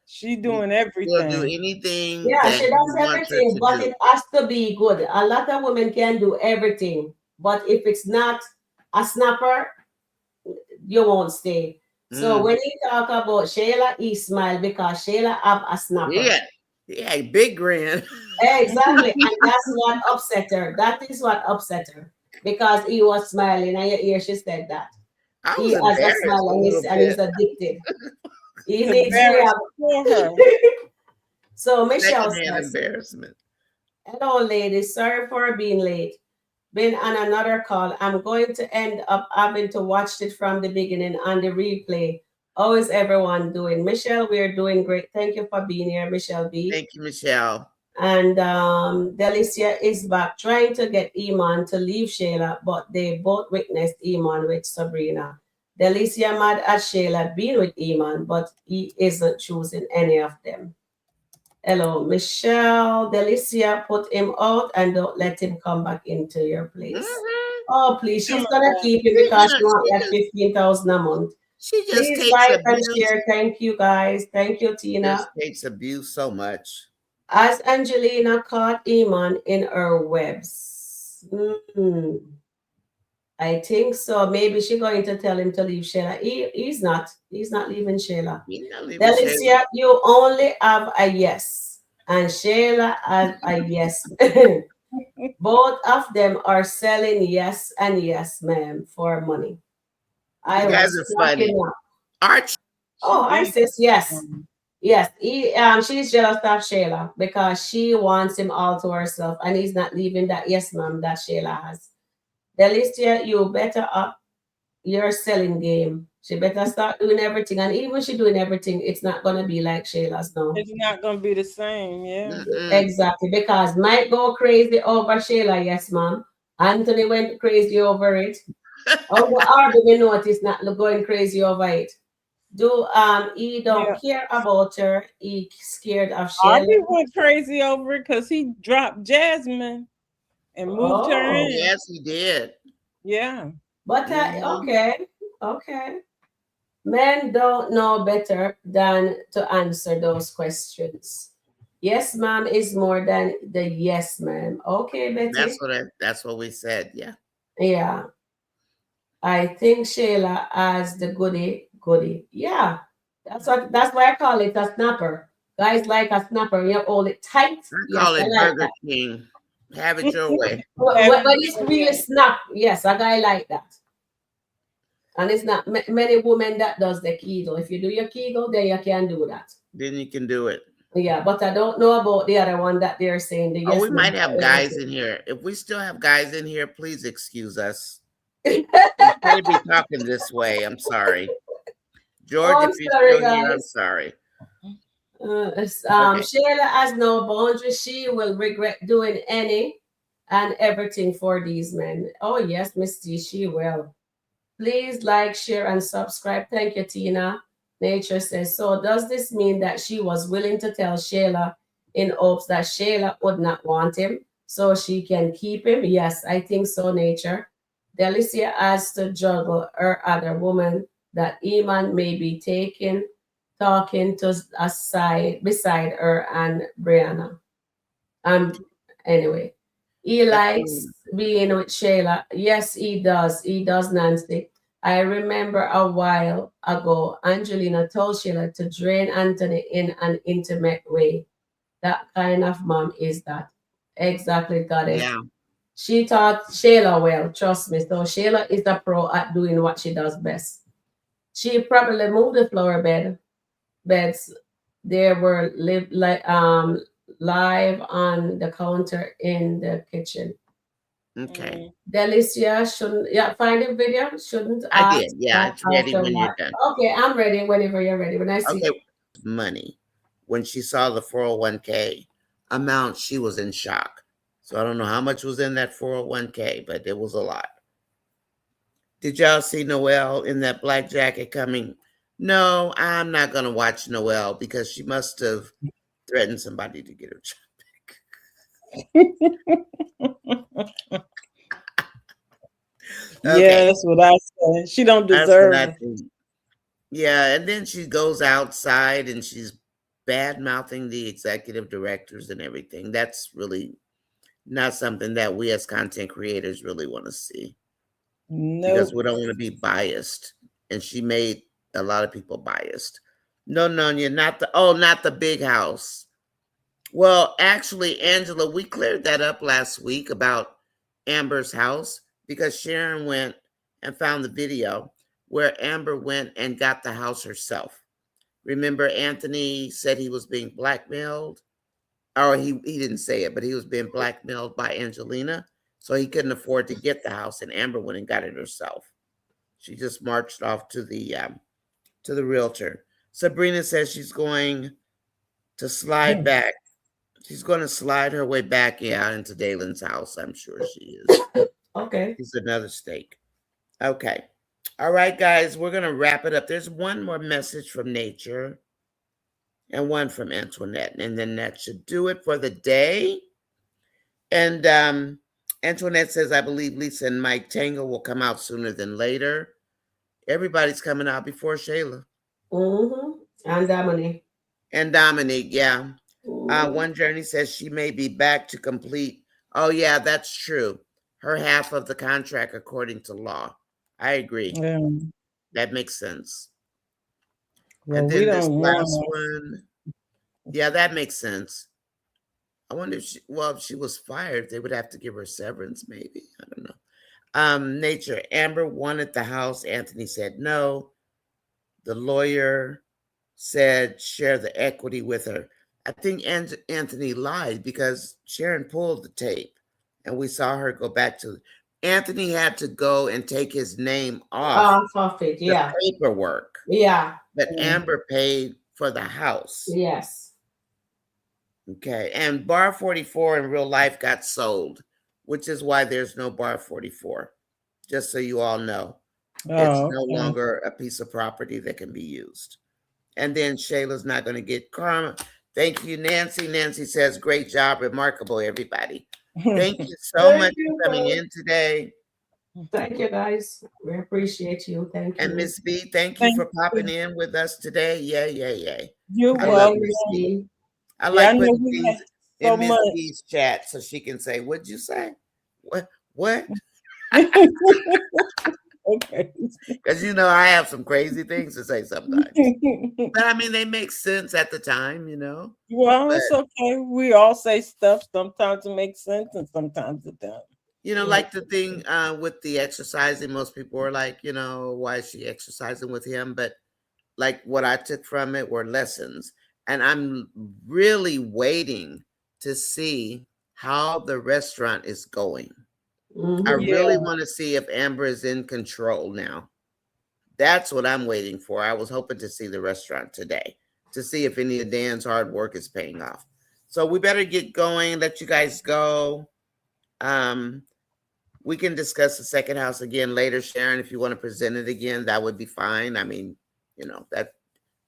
She doing everything. She'll do anything. Yeah, she does everything, but it has to be good. A lot of women can do everything, but if it's not a snapper, you won't stay. So when he talk about Shayla, he smile because Shayla have a snapper. Yeah, big grin. Exactly, and that's what upset her. That is what upset her because he was smiling, and you hear she said that. He has a smile and he's addicted. He needs to have. So Michelle says, embarrassment. Hello, ladies. Sorry for being late. Been on another call. I'm going to end up having to watch it from the beginning on the replay. How is everyone doing? Michelle, we're doing great. Thank you for being here, Michelle B. Thank you, Michelle. And Delicia is back trying to get Iman to leave Shayla, but they both witnessed Iman with Sabrina. Delicia mad at Shayla being with Iman, but he isn't choosing any of them. Hello, Michelle. Delicia, put him out and don't let him come back into your place. Oh, please. She's going to keep him because she wants like 15,000 a month. She just please like and share. Thank you, guys. Thank you, Tina. She takes abuse so much. As Angelina caught Iman in her webs. I think so. Maybe she's going to tell him to leave Shayla. He's not. He's not leaving Shayla. Delicia, you only have a yes. And Shayla has a yes. Both of them are selling yes and yes, ma'am, for money. You guys are funny. Arch. Oh, I says yes. Yes, she's jealous of Shayla because she wants him all to herself and he's not leaving that yes, ma'am, that Shayla has. Delicia, you better up your selling game. She better start doing everything. And even she doing everything, it's not going to be like Shayla's now. It's not going to be the same, yeah. Exactly, because Mike go crazy over Shayla, yes, ma'am. Anthony went crazy over it. Or we notice not going crazy over it. He don't care about her. He scared of Shayla. He went crazy over it because he dropped Jasmine and moved her in. Yes, he did. Yeah. But okay. Men don't know better than to answer those questions. Yes, ma'am is more than the yes, ma'am. Okay, Betty. That's what we said. Yeah. Yeah. I think Shayla has the goody. Yeah. That's why I call it a snapper. Guys like a snapper, you hold it tight. I call it Burger King. Have it your way. But it's really snap. Yes, a guy like that. And it's not many women that does the Kegel. If you do your Kegel, then you can do that. Then you can do it. Yeah, but I don't know about the other one that they're saying. The Oh, yes we no might have for guys everything. in here. If we still have guys in here, please excuse us. We can't be talking this way. I'm sorry. George, Oh, I'm if you're sorry, still here, I'm guys. sorry. Okay. Shayla has no boundaries. She will regret doing any and everything for these men. Oh, yes, Miss T, she will. Please like, share, and subscribe. Thank you, Tina. Nature says, so does this mean that she was willing to tell Shayla in hopes that Shayla would not want him so she can keep him? Yes, I think so, Nature. Delicia has to juggle her other woman that Iman may be talking to beside her and Brianna. Anyway, he likes being with Shayla. Yes, he does. He does, Nancy. I remember a while ago, Angelina told Shayla to drain Anthony in an intimate way. That kind of mom is that. Exactly, got it. Yeah. She taught Shayla well, trust me. So Shayla is a pro at doing what she does best. She probably moved the flower beds. There were live on the counter in the kitchen. Okay. Delicia shouldn't find the video, shouldn't I ask did. Yeah, that it's ready after when you're what. done. Okay, I'm ready whenever you're ready. When I see Okay. Money. When she saw the 401k amount, she was in shock. So I don't know how much was in that 401k, but it was a lot. Did y'all see Noelle in that black jacket coming? No, I'm not going to watch Noelle because she must have threatened somebody to get her job. Yeah, that's what I said. She don't deserve it. Yeah, and then she goes outside and she's bad mouthing the executive directors and everything. That's really not something that we as content creators really want to see. Because we don't want to be biased. And she made a lot of people biased. No, you're not the big house. Well, actually, Angela, we cleared that up last week about Amber's house because Sharon went and found the video where Amber went and got the house herself. Remember, Anthony said he was being blackmailed, or he didn't say it, but he was being blackmailed by Angelina, so he couldn't afford to get the house, and Amber went and got it herself. She just marched off to the realtor. Sabrina says she's going to slide back. She's going to slide her way back into Dalen's house. I'm sure she is. Okay. It's another stake. Okay. All right, guys, we're going to wrap it up. There's one more message from Nature and one from Antoinette, and then that should do it for the day. And Antoinette says, I believe Lisa and Mike Tango will come out sooner than later. Everybody's coming out before Shayla. And Dominique. And Dominique, yeah. One Journey says she may be back to complete. Oh, yeah, that's true. Her half of the contract according to law. I agree. That makes sense. Well, and then this last one. Yeah, that makes sense. I wonder if she was fired, they would have to give her severance, maybe. I don't know. Nature. Amber wanted the house. Anthony said no. The lawyer said share the equity with her. I think Anthony lied because Sharon pulled the tape and we saw her go back to Anthony had to go and take his name off of it, yeah. The paperwork. Yeah. But Amber paid for the house. Yes. Okay. And Bar 44 in real life got sold, which is why there's no Bar 44. Just so you all know. It's no longer a piece of property that can be used. And then Shayla's not going to get karma. Thank you, Nancy. Nancy says, great job. Remarkable, everybody. Thank you so much for coming in today. Thank you, guys. We appreciate you. Thank you. And Miss B, thank you for popping in with us today. Yeah. You're welcome. Love Miss B. I like putting things in Miss B's chat so she can say, what'd you say? What? Okay. Because I have some crazy things to say sometimes. But I mean, they make sense at the time, Well, it's okay. We all say stuff. Sometimes it makes sense and sometimes it doesn't. You know, Yeah. like the thing with the exercising, most people were like, you know, why is she exercising with him? But like what I took from it were lessons. And I'm really waiting to see how the restaurant is going. I Mm-hmm. really Yeah. want to see if Amber is in control now. That's what I'm waiting for. I was hoping to see the restaurant today to see if any of Dan's hard work is paying off. So we better get going, let you guys go. Um, we can discuss the second house again later, Sharon. If you want to present it again, that would be fine. I mean, you know, that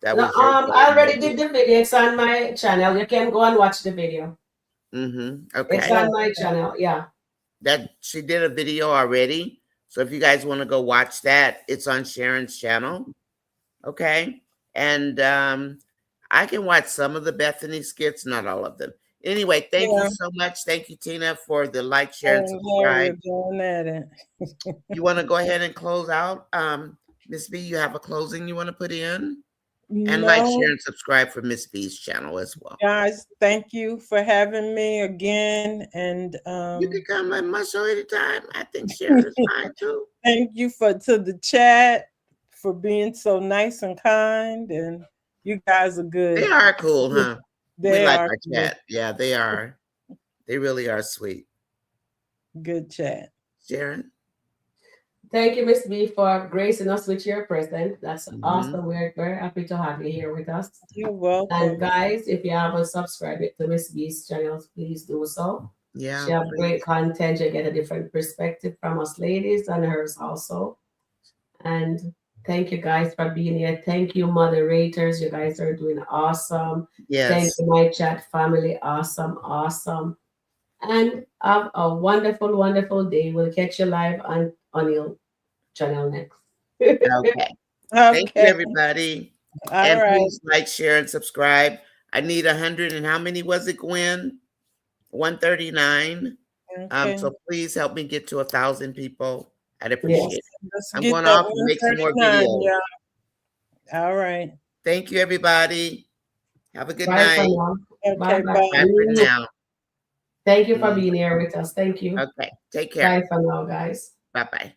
No, was your I already did the video. It's on my channel. You can go and watch the video. It's Okay. on my channel. Yeah. That she did a video already. So if you guys want to go watch that, it's on Sharon's channel. Okay. And I can watch some of the Bethany skits, not all of them. Anyway, thank you Yeah. so much. Thank you, Tina, for the like, share, and And Gloria subscribe. doing that. You want to go ahead and close out? Miss B, you have a closing you want to put in? And like, share, No, and subscribe for Miss B's channel as well. guys, thank you for having me again. And You can come on my show anytime. I think Sharon is fine too. thank you to the chat for being so nice and kind. And you guys are good. They are cool, huh? We They like are our chat. Yeah, they are. They really are sweet. good chat. Sharon? Thank you, Miss B, for gracing us with your present. That's awesome. We're very happy to have you here with us. You're welcome. And guys, if you haven't subscribed to Miss B's channel, please do so. Yeah. She has great content. You get a different perspective from us ladies and hers also. And thank you guys for being here. Thank you, moderators. You guys are doing awesome. Yes. Thank you, my chat family. Awesome, awesome. And have a wonderful, wonderful day. We'll catch you live on your channel next. Okay. Thank you, everybody. All right. Please like, share, and subscribe. I need 100, and how many was it, Gwen? 139. Okay. So please help me get to 1,000 people. I'd appreciate it. Let's I'm get going that off and make some more 139, videos. yeah. All right. Thank you, everybody. Have a good Bye night. for now. Okay, Bye. Bye for now. Thank you for being here with us. Thank you. Okay. Take care. Bye for now, guys. Bye-bye.